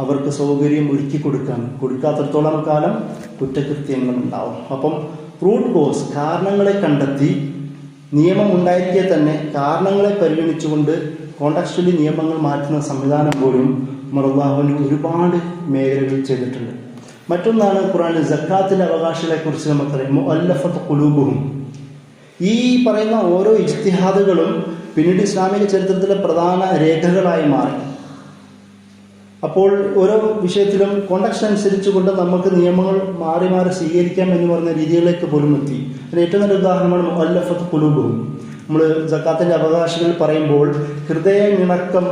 അവർക്ക് സൗകര്യം ഒരുക്കി കൊടുക്കാത്തടത്തോളം കാലം കുറ്റകൃത്യങ്ങൾ ഉണ്ടാവും. അപ്പം റൂട്ട് കോസ് കാരണങ്ങളെ കണ്ടെത്തി, നിയമം ഉണ്ടായിരിക്കെ തന്നെ കാരണങ്ങളെ പരിഗണിച്ചുകൊണ്ട് കോണ്ടക്സ്ച്വലി നിയമങ്ങൾ മാറ്റുന്ന സംവിധാനം പോലും ഉമർ റളിയല്ലാഹു അൻഹു ഒരുപാട് മേഖലകളിൽ ചെയ്തിട്ടുണ്ട്. മറ്റൊന്നാണ് ഖുർആനിൽ സക്കാത്തിന്റെ അവകാശികളെ കുറിച്ച് നമുക്കറിയാം, മുഅല്ലഫത്ത് ഖുലൂബുഹും. ഈ പറയുന്ന ഓരോ ഇജ്തിഹാദുകളും പിന്നീട് ഇസ്ലാമിക ചരിത്രത്തിലെ പ്രധാന രേഖകളായി മാറി. അപ്പോൾ ഓരോ വിഷയത്തിലും കോണ്ടക്സ്റ്റ് അനുസരിച്ചുകൊണ്ട് നമുക്ക് നിയമങ്ങൾ മാറി മാറി സ്വീകരിക്കാം എന്ന് പറഞ്ഞ രീതികളിലേക്ക് പോലും എത്തി. അതിന് ഏറ്റവും നല്ല ഉദാഹരണമാണ് മുഅല്ലഫത്ത് ഖുലൂബുഹും. നമ്മൾ സക്കാത്തിന്റെ അവകാശികൾ പറയുമ്പോൾ ഹൃദയമിണക്കം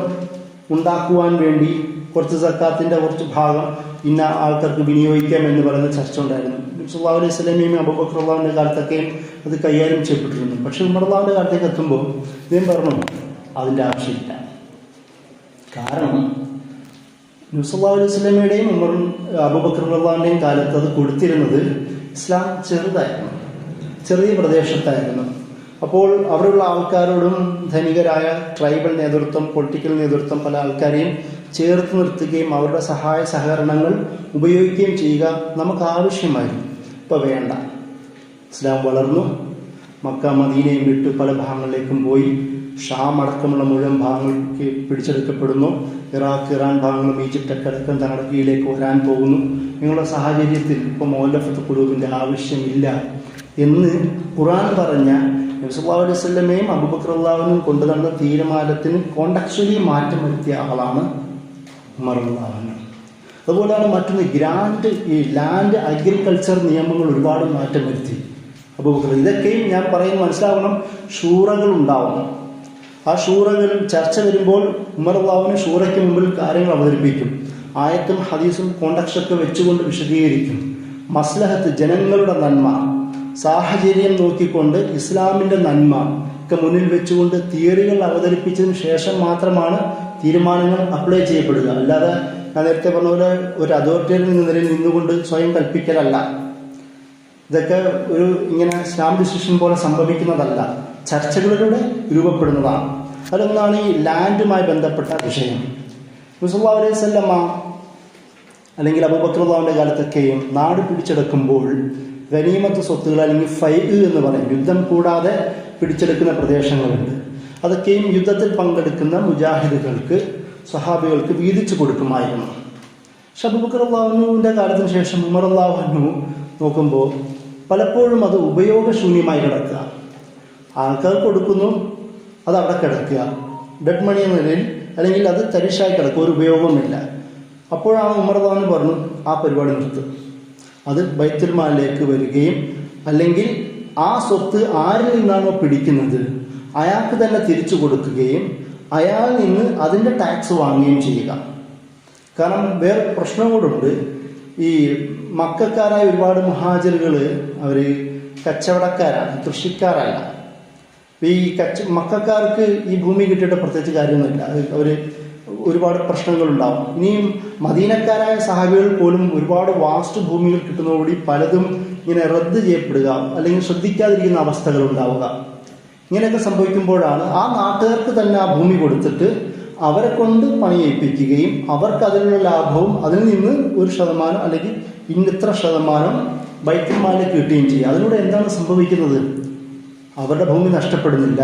ഉണ്ടാക്കുവാൻ വേണ്ടി കുറച്ച് സക്കാത്തിന്റെ കുറച്ച് ഭാഗം ഇന്ന ആൾക്കാർക്ക് വിനിയോഗിക്കാം എന്ന് പറയുന്ന ചർച്ച ഉണ്ടായിരുന്നു. സല്ലല്ലാഹു അലൈഹി വസല്ലമയും അബൂബക്കർ റളിയല്ലാഹുവിന്റെ കാലത്തൊക്കെയും അത് കൈകാര്യം ചെയ്യപ്പെട്ടിരുന്നു. പക്ഷെ ഉമർ റളിയല്ലാഹുവിന്റെ കാലത്തേക്ക് എത്തുമ്പോൾ ഇദ്ദേഹം പറഞ്ഞു അതിൻ്റെ ആവശ്യമില്ല. കാരണം നബി സല്ലല്ലാഹു അലൈഹി വസല്ലമയുടെയും അബൂബക്കർ റളിയല്ലാഹുവിന്റെയും കാലത്ത് അത് കൊടുത്തിരുന്നത് ഇസ്ലാം ചെറുതായിരുന്നു, ചെറിയ പ്രദേശത്തായിരുന്നു. അപ്പോൾ അവിടെയുള്ള ആൾക്കാരോടും ധനികരായ ട്രൈബൽ നേതൃത്വം, പൊളിറ്റിക്കൽ നേതൃത്വം പല ആൾക്കാരെയും ചേർത്ത് നിർത്തുകയും അവരുടെ സഹായ സഹകരണങ്ങൾ ഉപയോഗിക്കുകയും ചെയ്യുക നമുക്ക് ആവശ്യമായിരുന്നു. ഇപ്പം വേണ്ട. ഇസ്ലാം വളർന്നു, മക്ക മദീനയും വിട്ട് പല ഭാഗങ്ങളിലേക്കും പോയി, ഷാം അടക്കമുള്ള മുഴുവൻ ഭാഗങ്ങൾക്ക് പിടിച്ചെടുക്കപ്പെടുന്നു. ഇറാഖ്, ഇറാൻ ഭാഗങ്ങളും ഈജിപ്റ്റൊക്കെ അടക്കം തങ്ങളുടെ കീഴിലേക്ക് വരാൻ പോകുന്നു. നിങ്ങളുടെ സാഹചര്യത്തിൽ ഇപ്പോൾ മുഅല്ലഫത്ത് ഖുലൂബിന്റെ ആവശ്യമില്ല എന്ന് ഖുർആൻ പറഞ്ഞ നബി സല്ലല്ലാഹു അലൈഹി വസല്ലമയും അബൂബക്കർ റളിയല്ലാഹുവിനും കൊണ്ടുവന്ന തീരുമാനത്തിന് കോണ്ടക്ച്വലി മാറ്റം വരുത്തിയ ആളാണ് ഉമർ റളിയല്ലാഹു അൻഹു. അതുപോലെയാണ് മറ്റൊന്ന് ഈ ലാൻഡ് അഗ്രികൾച്ചർ നിയമങ്ങൾ ഒരുപാട് മാറ്റം വരുത്തി അബൂബക്കർ. ഇതൊക്കെയും ഞാൻ പറയുന്നത് മനസ്സിലാവണം, ഷൂറകൾ ഉണ്ടാവണം. ആ ഷൂറകൾ ചർച്ച വരുമ്പോൾ ഉമർ റളിയല്ലാഹു ഷൂറയ്ക്ക് മുമ്പിൽ കാര്യങ്ങൾ അവതരിപ്പിക്കും, ആയത്തും ഹദീസും കോണ്ടക്സ്റ്റൊക്കെ വെച്ചുകൊണ്ട് വിശദീകരിക്കും. മസ്ലഹത്ത്, ജനങ്ങളുടെ നന്മ, സാഹചര്യം നോക്കിക്കൊണ്ട് ഇസ്ലാമിന്റെ നന്മ ഒക്കെ മുന്നിൽ വെച്ചുകൊണ്ട് തിയറികൾ അവതരിപ്പിച്ചതിന് ശേഷം മാത്രമാണ് തീരുമാനങ്ങൾ അപ്ലൈ ചെയ്യപ്പെടുക. അല്ലാതെ ഞാൻ നേരത്തെ പറഞ്ഞ പോലെ ഒരു അതോറിറ്റിയിൽ നിലയിൽ നിന്നുകൊണ്ട് സ്വയം കൽപ്പിക്കലല്ല. ഇതൊക്കെ ഒരു ഇങ്ങനെ സ്റ്റാമ്പ് ഡിസിഷൻ പോലെ സംഭവിക്കുന്നതല്ല, ചർച്ചകളിലൂടെ രൂപപ്പെടുന്നതാണ്. അതൊന്നാണ് ഈ ലാൻഡുമായി ബന്ധപ്പെട്ട വിഷയം. നബി സല്ലല്ലാഹു അലൈഹി വസല്ലമ അല്ലെങ്കിൽ അബൂബക്കർ റളിയല്ലാഹുവിന്റെ കാലത്തൊക്കെയും നാട് പിടിച്ചെടുക്കുമ്പോൾ ഗനീമത്ത് സ്വത്തുകൾ അല്ലെങ്കിൽ ഫൈഅ് എന്ന് പറയും, യുദ്ധം കൂടാതെ പിടിച്ചെടുക്കുന്ന പ്രദേശങ്ങളുണ്ട്. അതൊക്കെയും യുദ്ധത്തിൽ പങ്കെടുക്കുന്ന മുജാഹിദുകൾക്ക്, സ്വഹാബികൾക്ക് വീതിച്ചു കൊടുക്കുമായിരുന്നു. പക്ഷെ അബൂബക്കർ റളിയല്ലാഹുവിന്റെ കാലത്തിന് ശേഷം ഉമർ റളിയല്ലാഹു അൻഹു നോക്കുമ്പോൾ പലപ്പോഴും അത് ഉപയോഗശൂന്യമായി കിടക്കുക. ആൾക്കാർ കൊടുക്കുന്നു, അത് അവിടെ കിടക്കുക, ഡെഡ് മണി എന്ന നിലയിൽ, അല്ലെങ്കിൽ അത് തരിശായി കിടക്കുക, ഒരു ഉപയോഗമില്ല. അപ്പോഴാണ് ഉമർ റളിയല്ലാഹു അൻഹു പറഞ്ഞു ആ പരിപാടി നിർത്തും, അത് ബൈത്തുൽ മാലിലേക്ക് വരികയും അല്ലെങ്കിൽ ആ സ്വത്ത് ആരിൽ നിന്നാണോ പിടിക്കുന്നത് അയാൾക്ക് തന്നെ തിരിച്ചു കൊടുക്കുകയും അയാളിൽ നിന്ന് അതിൻ്റെ ടാക്സ് വാങ്ങുകയും ചെയ്യുക. കാരണം വേറെ പ്രശ്നം കൂടുണ്ട്. ഈ മക്കാരായ ഒരുപാട് മുഹാജിറുകൾ അവർ കച്ചവടക്കാരാണ്, കൃഷിക്കാരല്ല. ഈ മക്കാർക്ക് ഈ ഭൂമി കിട്ടിയിട്ട് പ്രത്യേകിച്ച് കാര്യമൊന്നുമില്ല, അവർ ഒരുപാട് പ്രശ്നങ്ങളുണ്ടാവും. ഇനിയും മദീനക്കാരായ സഹാബികൾ പോലും ഒരുപാട് വാസ്റ്റ് ഭൂമികൾ കിട്ടുന്നതോടുകൂടി പലതും ഇങ്ങനെ റദ്ദ് ചെയ്യപ്പെടുക അല്ലെങ്കിൽ ശ്രദ്ധിക്കാതിരിക്കുന്ന അവസ്ഥകൾ ഉണ്ടാവുക. ഇങ്ങനെയൊക്കെ സംഭവിക്കുമ്പോഴാണ് ആ നാട്ടുകാർക്ക് തന്നെ ആ ഭൂമി കൊടുത്തിട്ട് അവരെ കൊണ്ട് പണി ഏൽപ്പിക്കുകയും അവർക്ക് അതിനുള്ള ലാഭവും അതിൽ നിന്ന് 1% അല്ലെങ്കിൽ ഇത്ര ശതമാനം ബൈത്തുൽ മാലിൽ കിട്ടുകയും ചെയ്യുക. അതിലൂടെ എന്താണ് സംഭവിക്കുന്നത്? അവരുടെ ഭൂമി നഷ്ടപ്പെടുന്നില്ല,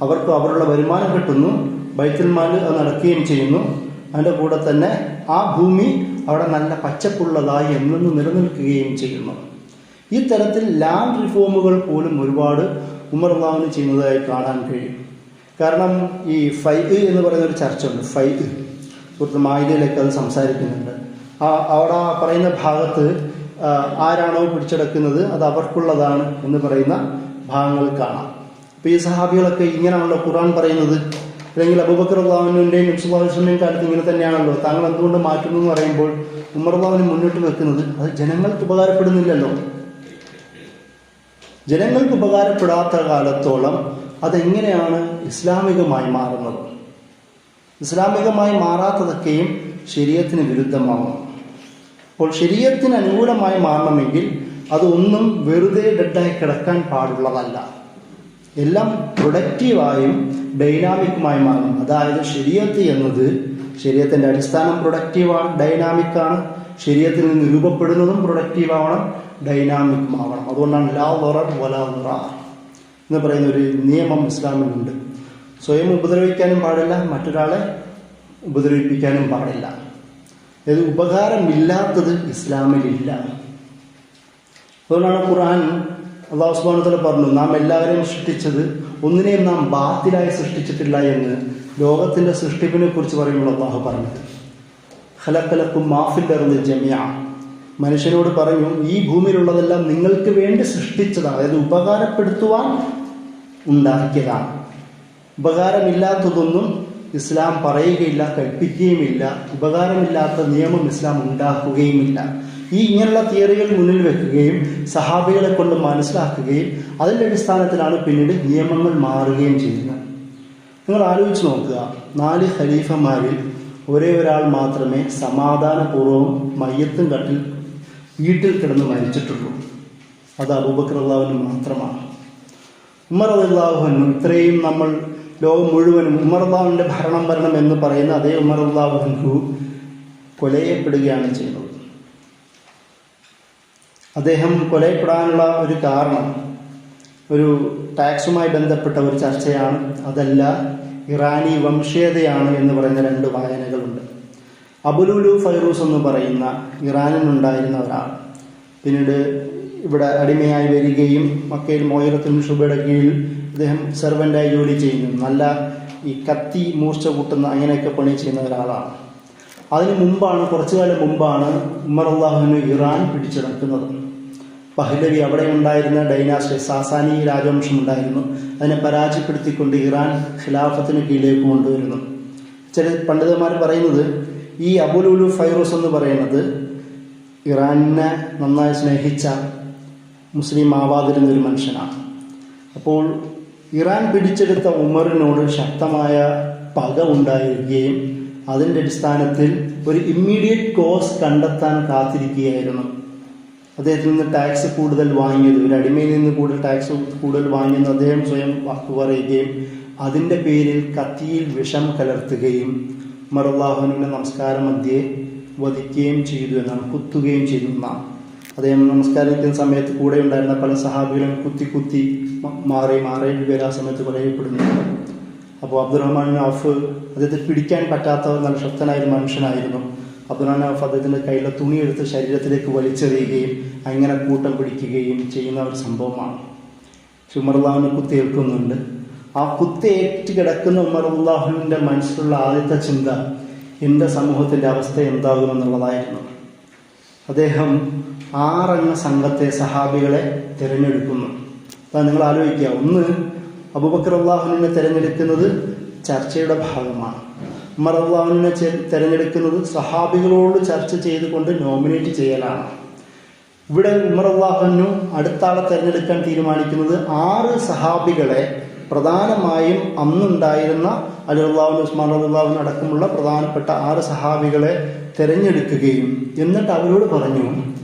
അവർക്ക് അവരുടെ വരുമാനം കിട്ടുന്നു, ബൈത്തുൽ മാൽ അത് നടക്കുകയും ചെയ്യുന്നു. അതിൻ്റെ കൂടെ തന്നെ ആ ഭൂമി അവിടെ നല്ല പച്ചപ്പുള്ളതായി എന്നു നിലനിൽക്കുകയും ചെയ്യുന്നു. ഈ തരത്തിൽ ലാൻഡ് റിഫോമുകൾ പോലും ഒരുപാട് ഉമർ റളിയല്ലാഹു അൻഹു ചെയ്യുന്നതായി കാണാൻ കഴിയും. കാരണം ഈ ഫൈഅ് എന്ന് പറയുന്ന ഒരു ചർച്ച ഉണ്ട്. ഫൈഅ് സുഹൃത്ത് മാഇദയിലൊക്കെ അത് സംസാരിക്കുന്നുണ്ട്. അവിടെ പറയുന്ന ഭാഗത്ത് ആരാണോ പിടിച്ചെടുക്കുന്നത് അത് അവർക്കുള്ളതാണ് എന്ന് പറയുന്ന ഭാഗങ്ങൾ കാണാം. അപ്പോൾ ഈ സഹാബികളൊക്കെ ഇങ്ങനെയാണല്ലോ ഖുർആൻ പറയുന്നത്, അല്ലെങ്കിൽ അബൂബക്കർ റളിയല്ലാഹുവിന്റെയും നബി സല്ലല്ലാഹു അലൈഹി വസല്ലമയും കാലത്ത് ഇങ്ങനെ തന്നെയാണല്ലോ, താങ്കൾ എന്തുകൊണ്ട് മാറ്റുന്നു എന്ന് പറയുമ്പോൾ ഉമർ റളിയല്ലാഹു അൻഹു മുന്നോട്ട് വെക്കുന്നത് അത് ജനങ്ങൾക്ക് ഉപകാരപ്പെടുന്നില്ലല്ലോ. ജനങ്ങൾക്ക് ഉപകാരപ്പെടാത്ത കാലത്തോളം അതെങ്ങനെയാണ് ഇസ്ലാമികമായി മാറുന്നത്? ഇസ്ലാമികമായി മാറാത്തതൊക്കെയും ശരീഅത്തിന് വിരുദ്ധമാകും. അപ്പോൾ ശരീഅത്തിന് അനുകൂലമായി മാറണമെങ്കിൽ അതൊന്നും വെറുതെ ഡെഡായി കിടക്കാൻ പാടുള്ളതല്ല. എല്ലാം പ്രൊഡക്റ്റീവായും ഡൈനാമിക്കുമായി മാറണം. അതായത് ശരീഅത്ത് എന്നത്, ശരീഅത്തിന്റെ അടിസ്ഥാനം പ്രൊഡക്റ്റീവാണ്, ഡൈനാമിക്കാണ്. ശരീഅത്തിൽ നിന്ന് രൂപപ്പെടുന്നതും പ്രൊഡക്റ്റീവാവണം, ഡൈനാമിക് ആവണം. അതുകൊണ്ടാണ് ലാ ദറർ വലാ ദിറാർ എന്ന് പറയുന്ന ഒരു നിയമം ഇസ്ലാമിലുണ്ട്. സ്വയം ഉപദ്രവിക്കാനും പാടില്ല, മറ്റൊരാളെ ഉപദ്രവിപ്പിക്കാനും പാടില്ല. ഇത് ഉപകാരമില്ലാത്തത് ഇസ്ലാമിലില്ല. അതുകൊണ്ടാണ് ഖുർആൻ അല്ലാഹു സുബ്ഹാനഹു വ തആല പറഞ്ഞു, നാം എല്ലാവരെയും സൃഷ്ടിച്ചത് ഒന്നിനെയും നാം ബാത്തിലായി സൃഷ്ടിച്ചിട്ടില്ല എന്ന് ലോകത്തിന്റെ സൃഷ്ടിപ്പിനെ കുറിച്ച് പറയുമ്പോൾ അല്ലാഹു പറഞ്ഞത്. ഖലഖലക്കും മാ ഫിൽ അർളി ജമീഅ, മനുഷ്യനോട് പറഞ്ഞു ഈ ഭൂമിയിലുള്ളതെല്ലാം നിങ്ങൾക്ക് വേണ്ടി സൃഷ്ടിച്ചതാണ്, അതായത് ഉപകാരപ്പെടുത്തുവാൻ ഉണ്ടാക്കിയതാണ്. ഉപകാരമില്ലാത്തതൊന്നും ഇസ്ലാം പറയുകയില്ല, കൽപ്പിക്കുകയുമില്ല. ഉപകാരമില്ലാത്ത നിയമം ഇസ്ലാം ഉണ്ടാക്കുകയുമില്ല. ഇങ്ങനെയുള്ള തിയറികൾ മുന്നിൽ വെക്കുകയും സഹാബികളെ കൊണ്ട് മനസ്സിലാക്കുകയും അതിൻ്റെ അടിസ്ഥാനത്തിലാണ് പിന്നീട് നിയമങ്ങൾ മാറുകയും ചെയ്യുന്നത്. നിങ്ങൾ ആലോചിച്ച് നോക്കുക, 4 ഖലീഫമാരിൽ ഒരേ ഒരാൾ മാത്രമേ സമാധാനപൂർവ്വം മയ്യത്തും കട്ടിൽ വീട്ടിൽ കിടന്ന് മരിച്ചിട്ടുള്ളൂ. അത് അബൂബക്കർ റളിയല്ലാഹു അൻഹു മാത്രമാണ്. ഉമർ റളിയല്ലാഹു അൻഹു, ഇത്രയും നമ്മൾ ലോകം മുഴുവനും ഉമർ റളിയല്ലാഹുവിൻ്റെ ഭരണം എന്ന് പറയുന്ന അതേ ഉമർ റളിയല്ലാഹു അൻഹു കൊലയപ്പെടുകയാണ് ചെയ്യുന്നത്. അദ്ദേഹം കൊലയപ്പെടാനുള്ള ഒരു കാരണം ഒരു ടാക്സുമായി ബന്ധപ്പെട്ട ഒരു ചർച്ചയാണ്, അതല്ല ഇറാനി വംശീയതയാണ് എന്ന് പറയുന്ന 2 വായനകളുണ്ട്. അബുലുലു ഫൈറൂസ് എന്ന് പറയുന്ന ഇറാനിലുണ്ടായിരുന്ന ഒരാൾ പിന്നീട് ഇവിടെ അടിമയായി വരികയും മക്കയിൽ മൊയ്റത്തുൽ ഷുബയുടെ കീഴിൽ അദ്ദേഹം സെർവൻ്റായി ജോലി ചെയ്യുന്നു. നല്ല ഈ കത്തി മൂർച്ച കൂട്ടുന്ന അങ്ങനെയൊക്കെ പണി ചെയ്യുന്ന ഒരാളാണ്. അതിന് മുമ്പാണ്, കുറച്ചു കാലം മുമ്പാണ് ഉമർ റളിയല്ലാഹു അൻഹു ഇറാൻ പിടിച്ചെടുക്കുന്നത്. പഹ്ലവി അവിടെ ഉണ്ടായിരുന്ന ഡൈനാസ്റ്റി സാസാനി രാജവംശം ഉണ്ടായിരുന്നു, അതിനെ പരാജയപ്പെടുത്തിക്കൊണ്ട് ഇറാൻ ഖിലാഫത്തിന് കീഴിലേക്ക് കൊണ്ടുവരുന്നു. ചില പണ്ഡിതന്മാർ പറയുന്നത് ഈ അബുലുലു ഫൈറൂസ് എന്ന് പറയുന്നത് ഇറാനിനെ നന്നായി സ്നേഹിച്ച മുസ്ലിം ആവാതിരുന്ന ഒരു മനുഷ്യനാണ്. അപ്പോൾ ഇറാൻ പിടിച്ചെടുത്ത ഉമറിനോട് ശക്തമായ പക ഉണ്ടായിരിക്കുകയും അതിൻ്റെ അടിസ്ഥാനത്തിൽ ഒരു ഇമ്മീഡിയറ്റ് കോസ് കണ്ടെത്താൻ കാത്തിരിക്കുകയായിരുന്നു. അദ്ദേഹത്തിൽ നിന്ന് ടാക്സ് കൂടുതൽ വാങ്ങിയത്, ഒരു അടിമയിൽ നിന്ന് കൂടുതൽ വാങ്ങിയെന്ന് അദ്ദേഹം സ്വയം വാക്കു പറയുകയും അതിൻ്റെ പേരിൽ കത്തിയിൽ വിഷം കലർത്തുകയും ഉമർ റളിയല്ലാഹു അൻഹുവിന്റെ നമസ്കാര മധ്യേ വധിക്കുകയും ചെയ്തു എന്നാണ്, കുത്തുകയും ചെയ്തു എന്നാണ്. അദ്ദേഹം നമസ്കാരത്തിൻ്റെ സമയത്ത് കൂടെ ഉണ്ടായിരുന്ന പല സഹാബികളും കുത്തി മാറി 7 പേര് ആ സമയത്ത് കൊലയപ്പെടുന്നുണ്ട്. അപ്പോൾ അബ്ദുറഹ്മാൻ ഔഫ് അദ്ദേഹത്തെ പിടിക്കാൻ പറ്റാത്ത നല്ല ശക്തനായ ഒരു മനുഷ്യനായിരുന്നു. അബ്ദുറഹ്മാൻ ഔഫ് അദ്ദേഹത്തിൻ്റെ കയ്യിലെ തുണിയെടുത്ത് ശരീരത്തിലേക്ക് വലിച്ചെറിയുകയും അങ്ങനെ കൂട്ടം പിടിക്കുകയും ചെയ്യുന്ന ഒരു സംഭവമാണ്. ഉമർ റളിയല്ലാഹു കുത്തേൽക്കുന്നുണ്ട്. ആ കുത്തേറ്റ് കിടക്കുന്ന ഉമർ റളിയല്ലാഹുവിൻ്റെ മനസ്സിലുള്ള ആദ്യത്തെ ചിന്ത എൻ്റെ സമൂഹത്തിൻ്റെ അവസ്ഥ എന്താകുമെന്നുള്ളതായിരുന്നു. അദ്ദേഹം 6 അംഗ സംഘത്തെ സഹാബികളെ തിരഞ്ഞെടുക്കുന്നു. അപ്പം നിങ്ങൾ ആലോചിക്കുക, ഒന്ന് അബൂബക്കർ റളിയല്ലാഹുവിനെ തിരഞ്ഞെടുക്കുന്നത് ചർച്ചയുടെ ഭാഗമാണ്. ഉമർ റളിയല്ലാഹുവിനെ തിരഞ്ഞെടുക്കുന്നത് സഹാബികളോട് ചർച്ച ചെയ്തുകൊണ്ട് നോമിനേറ്റ് ചെയ്യലാണ്. ഇവിടെ ഉമർ റളിയല്ലാഹു അടുത്ത ആളെ തിരഞ്ഞെടുക്കാൻ തീരുമാനിക്കുന്നത് 6 സഹാബികളെ, പ്രധാനമായും അന്നുണ്ടായിരുന്ന അലി റളിയല്ലാഹു അൻഹു, ഉസ്മാൻ റളിയല്ലാഹു അൻഹു അടക്കമുള്ള പ്രധാനപ്പെട്ട 6 സഹാബികളെ തിരഞ്ഞെടുക്കുകയും എന്നിട്ട് അവരോട് പറഞ്ഞു,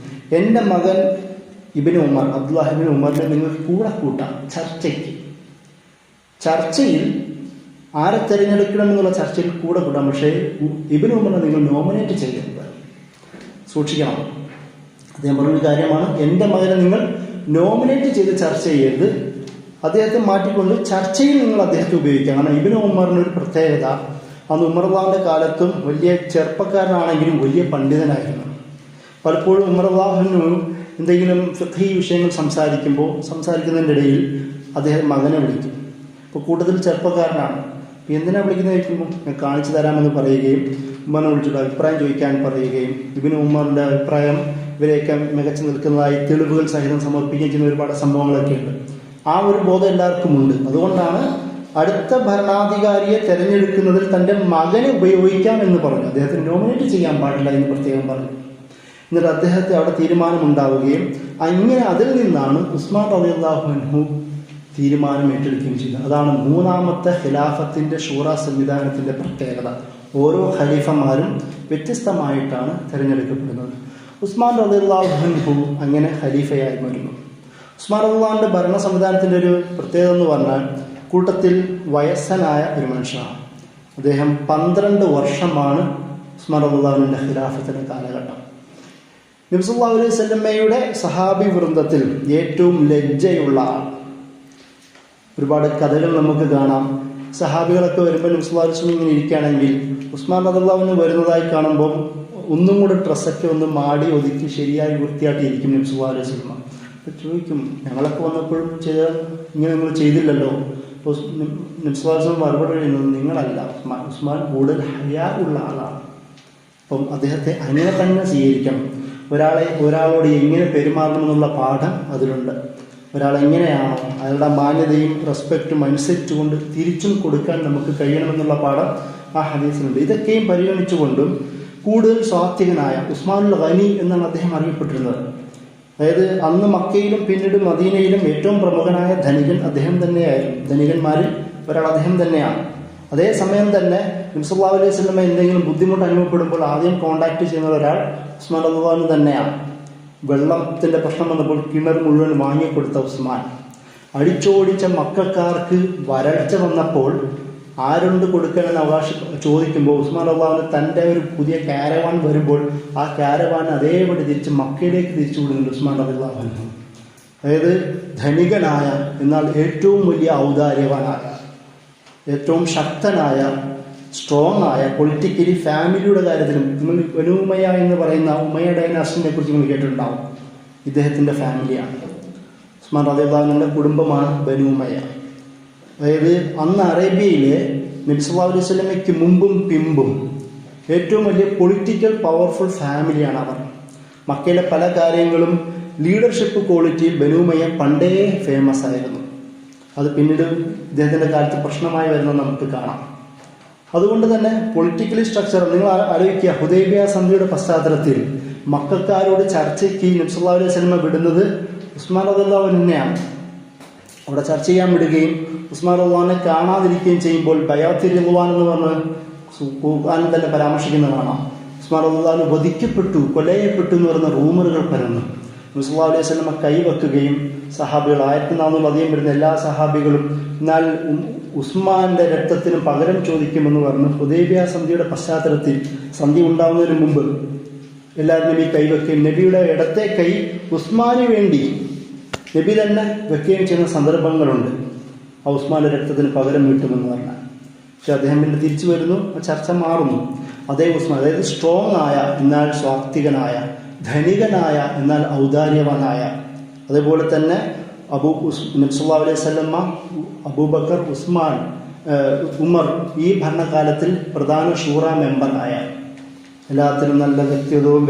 എൻ്റെ മകൻ ഇബ്നു ഉമർ, അബ്ദുല്ലാഹ് ഇബ്നു ഉമറിനെ നിങ്ങൾക്ക് കൂടെ കൂട്ടാം ചർച്ചയിൽ ആരെ തിരഞ്ഞെടുക്കണമെന്നുള്ള ചർച്ചയിൽ കൂടെ കൂട്ടാം, പക്ഷേ ഇബ്നു ഉമറിനെ നിങ്ങൾ നോമിനേറ്റ് ചെയ്യരുത്, സൂക്ഷിക്കണം. അദ്ദേഹം പറഞ്ഞൊരു കാര്യമാണ്, എൻ്റെ മകനെ നിങ്ങൾ നോമിനേറ്റ് ചെയ്ത് ചർച്ച ചെയ്യരുത്, അദ്ദേഹത്തെ മാറ്റിക്കൊണ്ട് ചർച്ചയിൽ നിങ്ങൾ അദ്ദേഹത്തെ ഉപയോഗിക്കാം. കാരണം ഇബ്നു ഉമറിനൊരു പ്രത്യേകത, അന്ന് ഉമർ റളിയല്ലാഹുവിൻ്റെ കാലത്തും വലിയ ചെറുപ്പക്കാരനാണെങ്കിലും വലിയ പണ്ഡിതനായിരുന്നു. പലപ്പോഴും ഉമർ റളിയല്ലാഹു എന്തെങ്കിലും ഫിഖ്ഹി വിഷയങ്ങൾ സംസാരിക്കുന്നതിൻ്റെ ഇടയിൽ അദ്ദേഹം മകനെ വിളിക്കും. ഇപ്പോൾ കൂട്ടത്തിൽ ചെറുപ്പക്കാരനാണ്, എന്തിനാ വിളിക്കുന്നത് ചോദിക്കുമ്പോൾ ഞാൻ കാണിച്ചു തരാമെന്ന് പറയുകയും ഉമറിനെ വിളിച്ചിട്ട് അഭിപ്രായം ചോദിക്കാൻ പറയുകയും ഇബ്നു ഉമറിൻ്റെ അഭിപ്രായം ഇവരെയൊക്കെ മികച്ചു നിൽക്കുന്നതായി തെളിവുകൾ സഹിതം സമർപ്പിക്കുകയും ചെയ്യുന്ന ഒരുപാട് സംഭവങ്ങളൊക്കെ ഉണ്ട്. ആ ഒരു ബോധം എല്ലാവർക്കും ഉണ്ട്. അതുകൊണ്ടാണ് അടുത്ത ഭരണാധികാരിയെ തിരഞ്ഞെടുക്കുന്നതിൽ തൻ്റെ മകനെ ഉപയോഗിക്കാം എന്ന് പറഞ്ഞു. അദ്ദേഹത്തിന് നോമിനേറ്റ് ചെയ്യാൻ പാടില്ല എന്ന് പ്രത്യേകം പറഞ്ഞു. എന്നിട്ട് അദ്ദേഹത്തെ അവിടെ തീരുമാനമുണ്ടാവുകയും അങ്ങനെ അതിൽ നിന്നാണ് ഉസ്മാൻ റളിയല്ലാഹു അൻഹു തീരുമാനം ഏറ്റെടുക്കുകയും ചെയ്യുന്നത്. അതാണ് 3ാമത്തെ ഖിലാഫത്തിൻ്റെ ഷൂറ സംവിധാനത്തിൻ്റെ പ്രത്യേകത. ഓരോ ഖലീഫമാരും വ്യത്യസ്തമായിട്ടാണ് തിരഞ്ഞെടുക്കപ്പെടുന്നത്. ഉസ്മാൻ റളിയല്ലാഹു അൻഹു അങ്ങനെ ഖലീഫയായി വരുന്നു. ഉസ്മാൻ റളിയല്ലാഹുവിൻ്റെ ഭരണ സംവിധാനത്തിൻ്റെ ഒരു പ്രത്യേകത എന്ന് പറഞ്ഞാൽ കൂട്ടത്തിൽ വയസ്സനായ ഒരു മനുഷ്യനാണ്. അദ്ദേഹം 12 വർഷമാണ് ഉസ്മാൻ റളിയല്ലാഹുവിൻ്റെ ഖിലാഫത്തിൻ്റെ കാലഘട്ടം. നബി സല്ലല്ലാഹു അലൈഹി വസല്ലമയുടെ സഹാബി വൃന്ദത്തിൽ ഏറ്റവും ലജ്ജയുള്ള ആൾ. ഒരുപാട് കഥകൾ നമുക്ക് കാണാം. സഹാബികളൊക്കെ വരുമ്പോൾ നബി സല്ലല്ലാഹു അലൈഹി വസല്ലം ഇങ്ങനെ ഇരിക്കുകയാണെങ്കിൽ ഉസ്മാൻ റളിയല്ലാഹു അൻഹു വരുന്നതായി കാണുമ്പോൾ ഒന്നും കൂടെ ഡ്രസ്സൊക്കെ ഒന്ന് മാടി ഒതുക്കി ശരിയായി വൃത്തിയായിട്ടിരിക്കും നബി സല്ലല്ലാഹു അലൈഹി വസല്ലം. അപ്പോൾ ചോദിക്കും, ഞങ്ങളൊക്കെ വന്നപ്പോഴും ഇങ്ങനെ നിങ്ങൾ ചെയ്തില്ലല്ലോ. അപ്പോൾ നബി സല്ലല്ലാഹു അലൈഹി വസല്ലം മറുപടി പറയുന്നത്, നിങ്ങളല്ല, ഉസ്മാൻ കൂടുതൽ ഹയാ ഉള്ള ആളാണ്. അപ്പം അദ്ദേഹത്തെ അങ്ങനെ തന്നെ സ്വീകരിക്കണം. ഒരാളോട് എങ്ങനെ പെരുമാറണമെന്നുള്ള പാഠം അതിലുണ്ട്. ഒരാളെങ്ങനെയാണോ അയാളുടെ മാന്യതയും റെസ്പെക്റ്റും അനുസരിച്ചുകൊണ്ട് തിരിച്ചും കൊടുക്കാൻ നമുക്ക് കഴിയണമെന്നുള്ള പാഠം ആ ഹദീസിലുണ്ട്. ഇതൊക്കെയും പരിഗണിച്ചുകൊണ്ടും കൂടുതൽ സ്വാത്വികനായ ഉസ്മാനുൽ ഗനി എന്നാണ് അദ്ദേഹം അറിയപ്പെട്ടിരുന്നത്. അതായത് അന്ന് മക്കയിലും പിന്നീട് മദീനയിലും ഏറ്റവും പ്രമുഖനായ ധനികൻ അദ്ദേഹം തന്നെയായിരുന്നു. ധനികന്മാരിൽ ഒരാൾ അദ്ദേഹം തന്നെയാണ്. അതേസമയം തന്നെ നബി സല്ലല്ലാഹു അലൈഹി വസല്ലം എന്തെങ്കിലും ബുദ്ധിമുട്ട് അനുഭവപ്പെടുമ്പോൾ ആദ്യം കോണ്ടാക്ട് ചെയ്യുന്ന ഒരാൾ ഉസ്മാൻ റളിയല്ലാഹു അൻഹു തന്നെയാണ്. വെള്ളത്തിന്റെ പ്രശ്നം വന്നപ്പോൾ കിണർ മുഴുവൻ വാങ്ങിക്കൊടുത്ത ഉസ്മാൻ. അടിച്ചോടിച്ച മക്കൾക്കാർക്ക് വരൾച്ച വന്നപ്പോൾ ആരുണ്ട് കൊടുക്കണമെന്ന് ചോദിക്കുമ്പോൾ ഉസ്മാൻ റളിയല്ലാഹു അൻഹു തൻ്റെ ഒരു പുതിയ കാരവാൻ വരുമ്പോൾ ആ കാരവാൻ അതേപടി തിരിച്ച് മക്കയിലേക്ക് തിരിച്ചു വിടുന്നുണ്ട് ഉസ്മാൻ റളിയല്ലാഹു അൻഹു. അതായത് ധനികനായ എന്നാൽ ഏറ്റവും വലിയ ഔദാര്യവാനായ, ഏറ്റവും ശക്തനായ, സ്ട്രോങ് ആയ, പൊളിറ്റിക്കലി ഫാമിലിയുടെ കാര്യത്തിലും നിങ്ങൾ ബനൂ ഉമയ്യ എന്ന് പറയുന്ന ഉമയ്യ ഡൈനാസ്റ്റിനെ കുറിച്ച് നിങ്ങൾ കേട്ടിട്ടുണ്ടാവും. ഇദ്ദേഹത്തിൻ്റെ ഫാമിലിയാണ്. ഉസ്മാൻ റളിയല്ലാഹു അൻഹുവിൻ്റെ കുടുംബമാണ് ബനൂ ഉമയ്യ. അതായത് അന്ന് അറേബ്യയിലെ നബി സല്ലല്ലാഹു അലൈഹി വസല്ലമയ്ക്ക് മുമ്പും പിമ്പും ഏറ്റവും വലിയ പൊളിറ്റിക്കൽ പവർഫുൾ ഫാമിലിയാണ് അവർ. മക്കയിലെ പല കാര്യങ്ങളും ലീഡർഷിപ്പ് ക്വാളിറ്റിയിൽ ബനൂ ഉമയ്യ പണ്ടേ ഫേമസ് ആയിരുന്നു. അത് പിന്നീട് ഇദ്ദേഹത്തിൻ്റെ കാലത്ത് പ്രശ്നമായി വരുന്നത് നമുക്ക് കാണാം. അതുകൊണ്ട് തന്നെ പൊളിറ്റിക്കലി സ്ട്രക്ചർ നിങ്ങൾ ആലോചിക്കുക. ഹുദൈബിയ സന്ധിയുടെ പശ്ചാത്തലത്തിൽ മക്കക്കാരോട് ചർച്ചയ്ക്ക് നബി സല്ലല്ലാഹു അലൈഹി വസല്ലം വിടുന്നത് ഉസ്മാൻ റളിയല്ലാഹു അൻഹുവിനെയാണ്. അവിടെ ചർച്ച ചെയ്യാൻ വിടുകയും ഉസ്മാൻ റളിയല്ലാഹു അൻഹുവിനെ കാണാതിരിക്കുകയും ചെയ്യുമ്പോൾ ബയാത്തി റിദ്വാൻ എന്ന് പറഞ്ഞ് ഖുർആനിൽ തന്നെ പരാമർശിക്കുന്നത് കാണാം. ഉസ്മാൻ റളിയല്ലാഹു അൻഹു വധിക്കപ്പെട്ടു, കൊലയപ്പെട്ടു എന്ന് പറയുന്ന റൂമറുകൾ പരന്നു. നബി സല്ലല്ലാഹു അലൈഹി വസല്ലം കൈവെക്കുകയും സഹാബികൾ 1400 വരുന്ന എല്ലാ സഹാബികളും എന്നാൽ ഉസ്മാന്റെ രക്തത്തിന് പകരം ചോദിക്കുമെന്ന് പറഞ്ഞ് ഹുദൈബിയ സന്ധിയുടെ പശ്ചാത്തലത്തിൽ സന്ധി ഉണ്ടാകുന്നതിന് മുമ്പ് എല്ലാവരും നബി കൈവെക്കുകയും നബിയുടെ ഇടത്തെ കൈ ഉസ്മാന് വേണ്ടി നബി തന്നെ വെക്കുകയും ചെയ്യുന്ന സന്ദർഭങ്ങളുണ്ട്. ആ ഉസ്മാന്റെ രക്തത്തിന് പകരം വീട്ടുമെന്ന് പറഞ്ഞാൽ. പക്ഷെ അദ്ദേഹം പിന്നെ തിരിച്ചു വരുന്നു, ചർച്ച മാറുന്നു. അതേ ഉസ്മാൻ, അതായത് സ്ട്രോങ് ആയ എന്നാൽ സ്വാത്വികനായ, ധനികനായ എന്നാൽ ഔദാര്യവാനായ, അതേപോലെ തന്നെ നബി സല്ലല്ലാഹു അലൈഹി വസല്ലം, അബൂബക്കർ, ഉസ്മാൻ, ഉമർ ഈ ഭരണകാലത്തിൽ പ്രധാന ഷൂറ മെമ്പറായ, എല്ലാത്തിനും നല്ല വ്യക്തിത്വവും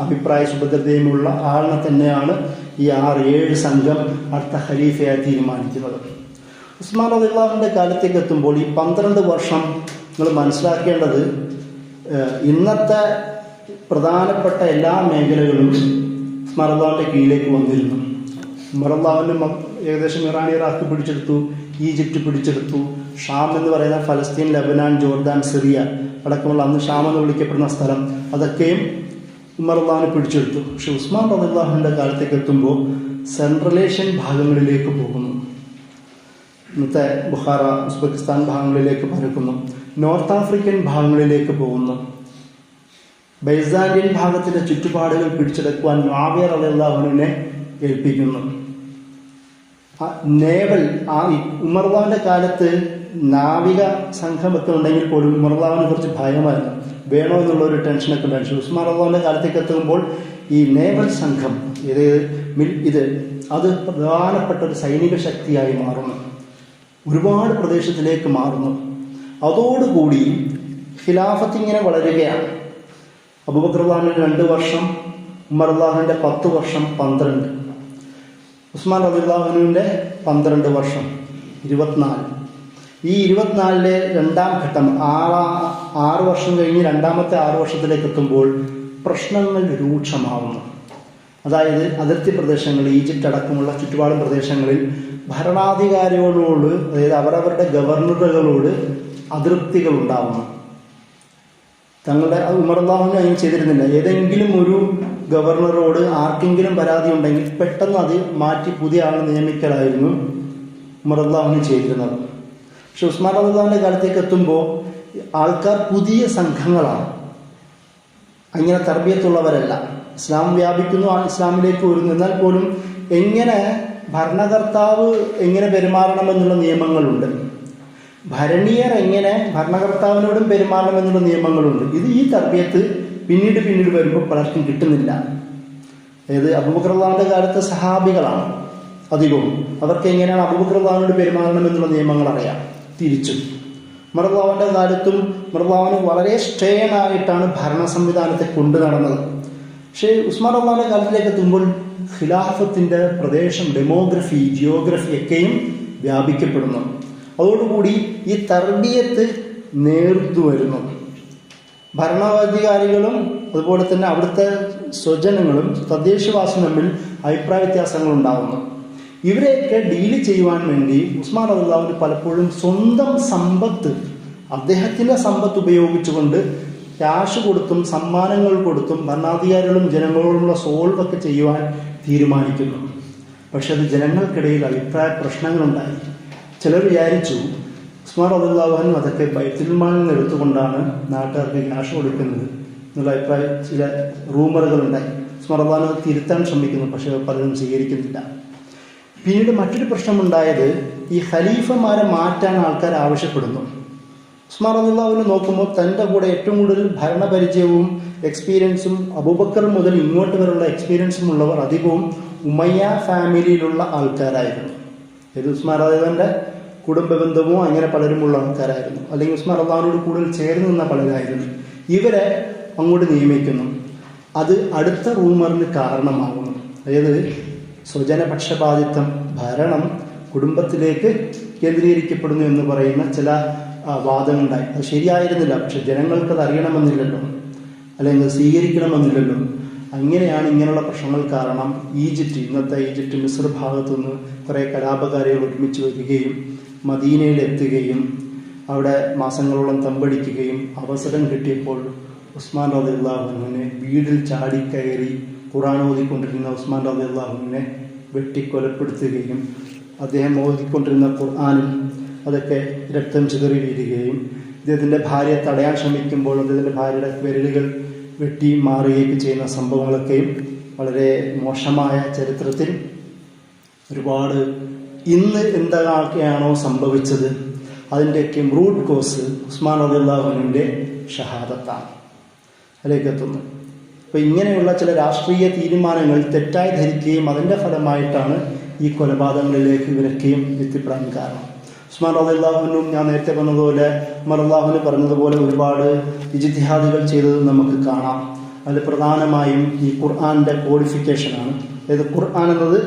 അഭിപ്രായ സുഭദ്രതയുമുള്ള ആളിനെ തന്നെയാണ് ഈ 6-7 സംഘം അടുത്ത ഖലീഫയായി തീരുമാനിക്കുന്നത്. ഉസ്മാൻ റളിയല്ലാഹു അൻഹുവിന്റെ കാലത്തേക്ക് എത്തുമ്പോൾ ഈ 12 വർഷം നിങ്ങൾ മനസ്സിലാക്കേണ്ടത്, ഇന്നത്തെ പ്രധാനപ്പെട്ട എല്ലാ മേഖലകളും ഉസ്മാൻ റളിയല്ലാഹു അൻഹുവിന്റെ കീഴിലേക്ക് വന്നിരുന്നു. ഉമർ റളിയല്ലാഹു അൻഹു ഏകദേശം ഇറാൻ, ഇറാഖ് പിടിച്ചെടുത്തു, ഈജിപ്റ്റ് പിടിച്ചെടുത്തു, ഷാം എന്ന് പറയുന്ന ഫലസ്തീൻ, ലബനാൻ, ജോർദാൻ, സിറിയ അടക്കമുള്ള അന്ന് ഷാം എന്ന് വിളിക്കപ്പെടുന്ന സ്ഥലം അതൊക്കെയും ഉമർ റളിയല്ലാഹു അൻഹു പിടിച്ചെടുത്തു. പക്ഷെ ഉസ്മാൻ റളിയല്ലാഹു അൻഹുവിന്റെ കാലത്തേക്ക് എത്തുമ്പോൾ സെൻട്രൽ ഏഷ്യൻ ഭാഗങ്ങളിലേക്ക് പോകുന്നു. ഇന്നത്തെ ബുഖാറ, ഉസ്ബെക്കിസ്ഥാൻ ഭാഗങ്ങളിലേക്ക് പരക്കുന്നു. നോർത്ത് ആഫ്രിക്കൻ ഭാഗങ്ങളിലേക്ക് പോകുന്നു. ബൈസാന്റിയൻ ഭാഗത്തിന്റെ ചുറ്റുപാടുകൾ പിടിച്ചെടുക്കുവാൻ മുആവിയ റളിയല്ലാഹു അൻഹുവിനെ ഏൽപ്പിക്കുന്നു. നേവൽ ഉമർ റളിയല്ലാഹുവിന്റെ കാലത്ത് നാവിക സംഘമൊക്കെ ഉണ്ടെങ്കിൽ പോലും ഉമർ റളിയല്ലാഹുവിനെ കുറിച്ച് ഭയമായിരുന്നു, വേണോ എന്നുള്ള ഒരു ടെൻഷനൊക്കെ ഉണ്ടായിരുന്നു. ഉസ്മാൻ റളിയല്ലാഹുവിന്റെ കാലത്തേക്ക് എത്തുമ്പോൾ ഈ നേവൽ സംഘം അത് പ്രധാനപ്പെട്ട ഒരു സൈനിക ശക്തിയായി മാറുന്നു. ഒരുപാട് പ്രദേശത്തിലേക്ക് മാറുന്നു. അതോടുകൂടി ഖിലാഫത്ത് ഇങ്ങനെ വളരുകയാണ്. അബൂബക്കർ റളിയല്ലാഹു 2 വർഷം, ഉമർ റളിയല്ലാഹുവിന്റെ 10 വർഷം, 12. ഉസ്മാൻ റളിയല്ലാഹുവിന്റെ 12 വർഷം, 24. ഈ 24-ലെ രണ്ടാം ഘട്ടം 6 വർഷം കഴിഞ്ഞ് രണ്ടാമത്തെ 6 വർഷത്തിലേക്ക് എത്തുമ്പോൾ പ്രശ്നങ്ങൾ രൂക്ഷമാവുന്നു. അതായത് അതിർത്തി പ്രദേശങ്ങൾ, ഈജിപ്റ്റ് അടക്കമുള്ള ചുറ്റുപാടും പ്രദേശങ്ങളിൽ ഭരണാധികാരികളോട്, അതായത് അവരവരുടെ ഗവർണറുകളോട് അതൃപ്തികൾ ഉണ്ടാവുന്നു. തങ്ങളുടെ ഉമർ റളിയല്ലാഹു അൻഹു അങ്ങനെ ചെയ്തിരുന്നില്ല. ഏതെങ്കിലും ഒരു ഗവർണറോട് ആർക്കെങ്കിലും പരാതി ഉണ്ടെങ്കിൽ പെട്ടെന്ന് അത് മാറ്റി പുതിയ ആളെ നിയമിക്കലായിരുന്നു ഉമർ റളിയല്ലാഹു അൻഹു ചെയ്തിരുന്നത്. പക്ഷെ ഉസ്മാൻ റളിയല്ലാഹുവിന്റെ കാലത്തേക്ക് എത്തുമ്പോൾ ആൾക്കാർ പുതിയ സംഘങ്ങളാണ്, അങ്ങനെ തർബിയത്തുള്ളവരല്ല. ഇസ്ലാം വ്യാപിക്കുന്നു, ഇസ്ലാമിലേക്ക് വരുന്നു. എന്നാൽ പോലും എങ്ങനെ ഭരണകർത്താവ് എങ്ങനെ പെരുമാറണമെന്നുള്ള നിയമങ്ങളുണ്ട്, ഭരണീയർ എങ്ങനെ ഭരണകർത്താവിനോടും പെരുമാറണമെന്നുള്ള നിയമങ്ങളുണ്ട്. ഈ തർബിയത്ത് പിന്നീട് വരുമ്പോൾ പലർക്കും കിട്ടുന്നില്ല. അതായത് അബൂബക്കർ റളിയല്ലാഹുവിന്റെ കാലത്തെ സഹാബികളാണ് അധികവും. അവർക്ക് എങ്ങനെയാണ് അബൂബക്കർ റളിയല്ലാഹുവിനോട് പെരുമാറണമെന്നുള്ള നിയമങ്ങൾ അറിയാം. തിരിച്ചും ഉമർ റളിയല്ലാഹുവിന്റെ കാലത്തും ഉമർ റളിയല്ലാഹു വളരെ സ്ട്രെയിനായിട്ടാണ് ഭരണ സംവിധാനത്തെ കൊണ്ടു നടന്നത്. പക്ഷേ ഉസ്മാൻ റളിയല്ലാഹുവിന്റെ കാലത്തിലേക്ക് എത്തുമ്പോൾ ഖിലാഫത്തിന്റെ പ്രദേശം, ഡെമോഗ്രഫി, ജിയോഗ്രഫി ഒക്കെയും വ്യാപിക്കപ്പെടുന്നു. അതോടുകൂടി ഈ തർബിയത്ത് നേർത്തു വരുന്നു. ഭരണാധികാരികളും അതുപോലെ തന്നെ അവിടുത്തെ സ്വജനങ്ങളും തദ്ദേശവാസികളും തമ്മിൽ അഭിപ്രായ വ്യത്യാസങ്ങൾ ഉണ്ടാകുന്നു. ഇവരെയൊക്കെ ഡീല് ചെയ്യുവാൻ വേണ്ടി ഉസ്മാൻ റളിയല്ലാഹു പലപ്പോഴും സ്വന്തം സമ്പത്ത്, അദ്ദേഹത്തിന്റെ സമ്പത്ത് ഉപയോഗിച്ചുകൊണ്ട് ക്യാഷ് കൊടുത്തും സമ്മാനങ്ങൾ കൊടുത്തും ഭരണാധികാരികളും ജനങ്ങളോടുള്ള സോൾവൊക്കെ ചെയ്യുവാൻ തീരുമാനിക്കുന്നു. പക്ഷെ അത് ജനങ്ങൾക്കിടയിൽ അഭിപ്രായ പ്രശ്നങ്ങളുണ്ടായി. ചിലർ വിചാരിച്ചു ഉസ്മാൻ റളിയല്ലാഹു അൻഹു അതൊക്കെ ബൈത്തുൽ മാലിൽ നിന്ന് എടുത്തുകൊണ്ടാണ് നാട്ടുകാർക്ക് ക്യാഷ് കൊടുക്കുന്നത് എന്നുള്ള അഭിപ്രായം, ചില റൂമറുകൾ ഉണ്ടായി. ഉസ്മാൻ റളിയല്ലാഹു അൻഹു തിരുത്താൻ ശ്രമിക്കുന്നു, പക്ഷെ പലരും സ്വീകരിക്കുന്നില്ല. പിന്നീട് മറ്റൊരു പ്രശ്നമുണ്ടായത്, ഈ ഖലീഫമാരെ മാറ്റാൻ ആൾക്കാർ ആവശ്യപ്പെടുന്നു. ഉസ്മാൻ റളിയല്ലാഹു അൻഹു നോക്കുമ്പോൾ തൻ്റെ കൂടെ ഏറ്റവും കൂടുതൽ ഭരണപരിചയവും എക്സ്പീരിയൻസും അബൂബക്കർ മുതൽ ഇങ്ങോട്ട് വരെയുള്ള എക്സ്പീരിയൻസും ഉള്ളവർ അധികവും ഉമയ്യ ഫാമിലിയിലുള്ള ആൾക്കാരായിരുന്നു. ഇത് ഉസ്മാൻ റളിയല്ലാഹുവിന്റെ കുടുംബ ബന്ധമോ അങ്ങനെ പലരുമുള്ള ആൾക്കാരായിരുന്നു, അല്ലെങ്കിൽ ഉസ്മാൻ റളിയല്ലാഹുവിനോട് കൂടുതൽ ചേർന്ന് നിന്ന പലരായിരുന്നു. ഇവരെ അങ്ങോട്ട് നിയമിക്കുന്നു. അത് അടുത്ത റൂമറിന് കാരണമാകുന്നു. അതായത് സ്വജനപക്ഷപാതിത്വം, ഭരണം കുടുംബത്തിലേക്ക് കേന്ദ്രീകരിക്കപ്പെടുന്നു എന്ന് പറയുന്ന ചില വാദങ്ങളുണ്ടായി. അത് ശരിയായിരുന്നില്ല. പക്ഷെ ജനങ്ങൾക്കത് അറിയണമെന്നില്ലല്ലോ, അല്ലെങ്കിൽ സ്വീകരിക്കണമെന്നില്ലല്ലോ. അങ്ങനെയാണ് ഇങ്ങനെയുള്ള പ്രശ്നങ്ങൾ കാരണം ഈജിപ്റ്റ്, ഇന്നത്തെ ഈജിപ്റ്റ്, മിസ്ർ ഭാഗത്തു നിന്ന് കുറേ കലാപകാരികൾ ഒരുമിച്ച് വരികയും മദീനയിലെത്തുകയും അവിടെ മാസങ്ങളോളം തമ്പടിക്കുകയും അവസരം കിട്ടിയപ്പോൾ ഉസ്മാൻ റളിയല്ലാഹു അൻഹുവിനെ വീടിൽ ചാടിക്കയറി ഖുർആൻ ഓതിക്കൊണ്ടിരുന്ന ഉസ്മാൻ റളിയല്ലാഹു അൻഹുവിനെ വെട്ടിക്കൊലപ്പെടുത്തുകയും അദ്ദേഹം ഓതിക്കൊണ്ടിരുന്ന ഖുർആനിൽ അതൊക്കെ രക്തം ചിതറി വീഴുകയും ഇദ്ദേഹത്തിൻ്റെ ഭാര്യയെ തടയാൻ ശ്രമിക്കുമ്പോൾ അദ്ദേഹത്തിൻ്റെ ഭാര്യയുടെ വിരലുകൾ വെട്ടി മാറുകയൊക്കെ ചെയ്യുന്ന സംഭവങ്ങളൊക്കെയും വളരെ മോശമായ ചരിത്രത്തിൽ ഒരുപാട് ഇന്ന് എന്തൊക്കെയാണോ സംഭവിച്ചത് അതിൻ്റെയൊക്കെ റൂട്ട് കോസ് ഉസ്മാൻ റളിയല്ലാഹു അൻഹുവിൻ്റെ ഷഹാദത്താണ് അതിലേക്ക് എത്തുന്നു. അപ്പോൾ ഇങ്ങനെയുള്ള ചില രാഷ്ട്രീയ തീരുമാനങ്ങൾ തെറ്റായി ധരിക്കുകയും അതിൻ്റെ ഫലമായിട്ടാണ് ഈ കൊലപാതകങ്ങളിലേക്ക് ഇവരൊക്കെയും എത്തിപ്പെടാൻ കാരണം. ഉസ്മാൻ റളിയല്ലാഹു അൻഹു ഞാൻ നേരത്തെ പറഞ്ഞതുപോലെ ഉമർ റളിയല്ലാഹു അൻഹു പറഞ്ഞതുപോലെ ഒരുപാട് ഇജ്തിഹാദുകൾ ചെയ്തത് നമുക്ക് കാണാം. അതിൽ പ്രധാനമായും ഈ ഖുർആന്റെ കോഡിഫിക്കേഷനാണ്. അതായത് ഖുർആൻ എന്നത്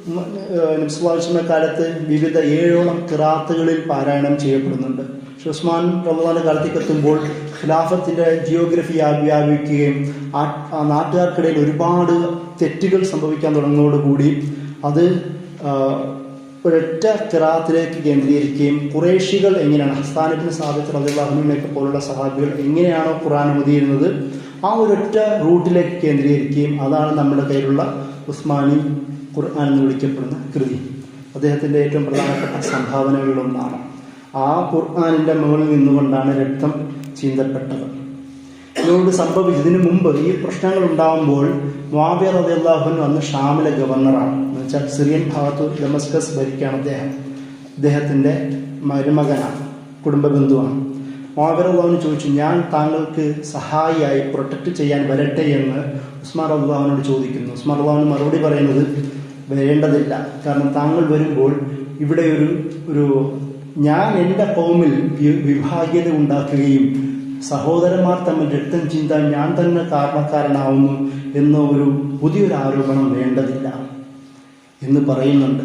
നബി സല്ലല്ലാഹു അലൈഹി വസല്ലം കാലത്ത് വിവിധ 7ഓളം ഖിറാഅത്തുകളിൽ പാരായണം ചെയ്യപ്പെടുന്നുണ്ട്. പക്ഷേ ഉസ്മാൻ റളിയല്ലാഹുവിന്റെ കാലത്തേക്ക് എത്തുമ്പോൾ ഖിലാഫത്തിന്റെ ജിയോഗ്രഫി വ്യാപിക്കുകയും ആ നാട്ടുകാർക്കിടയിൽ ഒരുപാട് തെറ്റുകൾ സംഭവിക്കാൻ തുടങ്ങുന്നതോടുകൂടി അത് ഒരൊറ്റ ഖിറാഅത്തിലേക്ക് കേന്ദ്രീകരിക്കുകയും ഖുറൈശികൾ എങ്ങനെയാണ്, ഹസ്സാൻ ഇബ്നു സാബിത്ത് റളിയല്ലാഹു അൻഹുവിനെയൊക്കെ പോലുള്ള സഹാബികൾ എങ്ങനെയാണോ ഖുർആൻ ഓതിയിരുന്നത് ആ ഒരൊറ്റ റൂട്ടിലേക്ക് കേന്ദ്രീകരിക്കുകയും അതാണ് നമ്മുടെ കയ്യിലുള്ള ഉസ്മാനി ഖുർആൻ എന്ന് വിളിക്കപ്പെടുന്ന കൃതി. അദ്ദേഹത്തിൻ്റെ ഏറ്റവും പ്രധാനപ്പെട്ട സംഭാവനകളിലൊന്നാണ്. ആ ഖുർആനിൻ്റെ മുകളിൽ നിന്നുകൊണ്ടാണ് രക്തം ചീന്തപ്പെട്ടത്. ഇതിനോട് സംഭവിച്ചതിന് മുമ്പ് ഈ പ്രശ്നങ്ങൾ ഉണ്ടാകുമ്പോൾ മുആവിയ റളിയല്ലാഹു അൻഹു അന്ന് ഷാമിലെ ഗവർണറാണ്. എന്ന് വെച്ചാൽ സിറിയൻ ഭാഗത്ത് ഡമസ്കസ് ഭരിക്കുകയാണ് അദ്ദേഹം. അദ്ദേഹത്തിൻ്റെ മരുമകനാണ്, കുടുംബ ബന്ധുവാണ്. മുആവിയ റളിയല്ലാഹു അൻഹു ചോദിച്ചു, ഞാൻ താങ്കൾക്ക് സഹായിയായി പ്രൊട്ടക്റ്റ് ചെയ്യാൻ വരട്ടെ എന്ന് ഉസ്മാൻ റളിയല്ലാഹു അൻഹുവിനോട് ചോദിക്കുന്നു. ഉസ്മാൻ റളിയല്ലാഹു അൻഹു മറുപടി പറയുന്നത് വരേണ്ടതില്ല, കാരണം താങ്കൾ വരുമ്പോൾ ഇവിടെ ഒരു ഞാൻ എൻ്റെ കൗമിൽ വിഭാഗീയത ഉണ്ടാക്കുകയും സഹോദരന്മാർ തമ്മിൽ രക്തം ചിന്താൻ ഞാൻ തന്നെ കാരണക്കാരനാവുന്നു എന്ന ഒരു പുതിയൊരു ആരോപണം വേണ്ടതില്ല എന്ന് പറയുന്നുണ്ട്.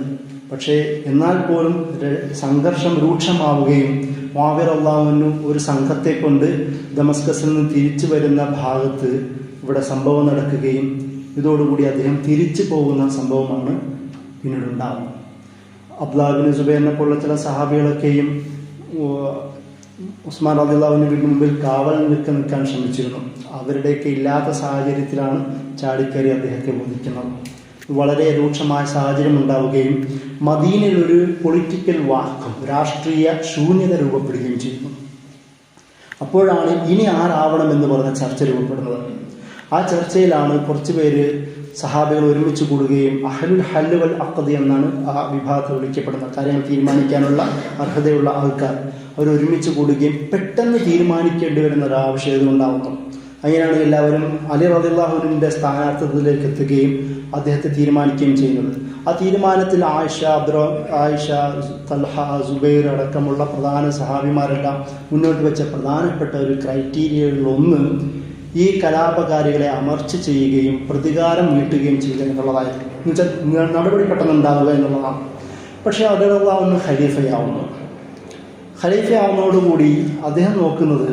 പക്ഷേ എന്നാൽ പോലും സംഘർഷം രൂക്ഷമാവുകയും മുആവിയ റളിയല്ലാഹു അൻഹു ഒരു സംഘത്തെ കൊണ്ട് ദമസ്കസിൽ നിന്ന് തിരിച്ചു വരുന്ന ഭാഗത്ത് ഇവിടെ സംഭവം നടക്കുകയും ഇതോടുകൂടി അദ്ദേഹം തിരിച്ചു പോകുന്ന സംഭവമാണ് പിന്നീട് ഉണ്ടാകുന്നത്. അബ്ദുല്ലാഹ് ഇബ്നു സുബൈറിനെ പോലുള്ള ചില സഹാബികളൊക്കെയും ഉസ്മാൻ റളിയല്ലാഹു അൻഹുവിന് മുമ്പിൽ കാവൽ നിൽക്കാൻ ശ്രമിച്ചിരുന്നു. അവരുടെയൊക്കെ ഇല്ലാത്ത സാഹചര്യത്തിലാണ് ചാടിക്കയറി അദ്ദേഹത്തെ വധിക്കുന്നത്. വളരെ രൂക്ഷമായ സാഹചര്യം ഉണ്ടാവുകയും മദീനയിൽ ഒരു പൊളിറ്റിക്കൽ വാക്വം, രാഷ്ട്രീയ ശൂന്യത രൂപപ്പെടുകയും ചെയ്യുന്നു. അപ്പോഴാണ് ഇനി ആരാവണമെന്ന് പറഞ്ഞ ചർച്ച രൂപപ്പെടുന്നത്. ആ ചർച്ചയിലാണ് കുറച്ച് പേര് സഹാബികൾ ഒരുമിച്ച് കൂടുകയും അഹ്ലുൽ ഹല്ല് വൽ അഖ്ദ് എന്നാണ് ആ വിഭാഗത്തിൽ വിളിക്കപ്പെടുന്ന, കാര്യങ്ങൾ തീരുമാനിക്കാനുള്ള അർഹതയുള്ള ആൾക്കാർ, അവർ ഒരുമിച്ച് കൂടുകയും പെട്ടെന്ന് തീരുമാനിക്കേണ്ടി വരുന്ന ഒരു ആവശ്യകത ഉണ്ടാകുന്നു. അങ്ങനെയാണ് എല്ലാവരും അലി റളിയല്ലാഹു അൻഹുവിന്റെ സ്ഥാനാർത്ഥിത്വത്തിലേക്ക് എത്തുകയും അദ്ദേഹത്തെ തീരുമാനിക്കുകയും ചെയ്യുന്നത്. ആ തീരുമാനത്തിൽ ആയിഷ, തൽഹ, സുബൈർ അടക്കമുള്ള പ്രധാന സഹാബിമാരെല്ലാം മുന്നോട്ട് വെച്ച പ്രധാനപ്പെട്ട ഒരു ക്രൈറ്റീരിയകളിലൊന്ന് ഈ കലാപകാരികളെ അമർച്ച ചെയ്യുകയും പ്രതികാരം വീട്ടുകയും ചെയ്യുക എന്നുള്ളതായിരുന്നു. എന്നുവെച്ചാൽ നടപടി പെട്ടെന്നുണ്ടാവുക എന്നുള്ളതാണ്. പക്ഷേ അലി റളിയല്ലാഹു അൻഹു ഖലീഫയാവുന്നതോടുകൂടി അദ്ദേഹം നോക്കുന്നത്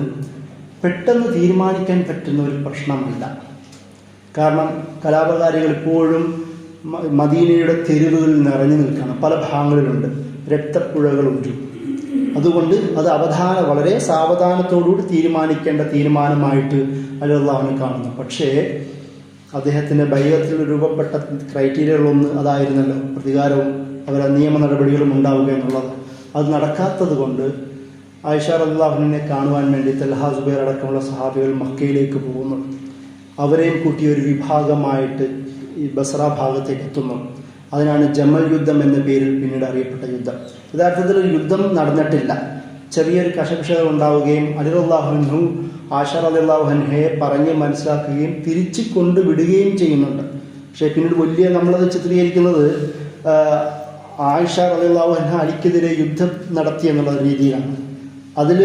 പെട്ടെന്ന് തീരുമാനിക്കാൻ പറ്റുന്ന ഒരു പ്രശ്നമല്ല. കാരണം കലാപകാരികൾ ഇപ്പോഴും മദീനയുടെ തെരുവുകളിൽ നിറഞ്ഞു നിൽക്കുകയാണ്, പല ഭാഗങ്ങളിലുണ്ട്, രക്തപ്പുഴകളുണ്ട്. അതുകൊണ്ട് അത് വളരെ സാവധാനത്തോടുകൂടി തീരുമാനിക്കേണ്ട തീരുമാനമായിട്ട് അലി റളിയല്ലാഹു അൻഹു കാണുന്നു. പക്ഷേ അദ്ദേഹത്തിൻ്റെ ബൈഅത്തിൽ രൂപപ്പെട്ട ക്രൈറ്റീരിയകളൊന്ന് അതായിരുന്നല്ലോ, പ്രതികാരവും അവരുടെ നിയമ നടപടികളും ഉണ്ടാവുക എന്നുള്ളത്. അത് നടക്കാത്തത് കൊണ്ട് ആയിഷ റളിയല്ലാഹു അൻഹയെ കാണുവാൻ വേണ്ടി തൽഹ, സുബൈർ അടക്കമുള്ള സഹാബികൾ മക്കയിലേക്ക് പോകുന്നു. അവരെയും കൂട്ടി ഒരു വിഭാഗമായിട്ട് ഈ ബസ്ര ഭാഗത്തേക്ക് എത്തുന്നു. അതിനാണ് ജമൽ യുദ്ധം എന്ന പേരിൽ പിന്നീട് അറിയപ്പെട്ട യുദ്ധം. യഥാർത്ഥത്തിൽ ഒരു യുദ്ധം നടന്നിട്ടില്ല, ചെറിയൊരു കശപിശകൾ ഉണ്ടാവുകയും അലി റളിയല്ലാഹു അൻഹു ആയിഷ റളിയല്ലാഹു അൻഹയെ പറഞ്ഞ് മനസ്സിലാക്കുകയും തിരിച്ചു കൊണ്ടുവിടുകയും ചെയ്യുന്നുണ്ട്. പക്ഷേ പിന്നീട് നമ്മളത് ചിത്രീകരിക്കുന്നത് ആയിഷ റളിയല്ലാഹു അൻഹ അലിക്കെതിരെ യുദ്ധം നടത്തി എന്നുള്ള രീതിയിലാണ്. അതിൽ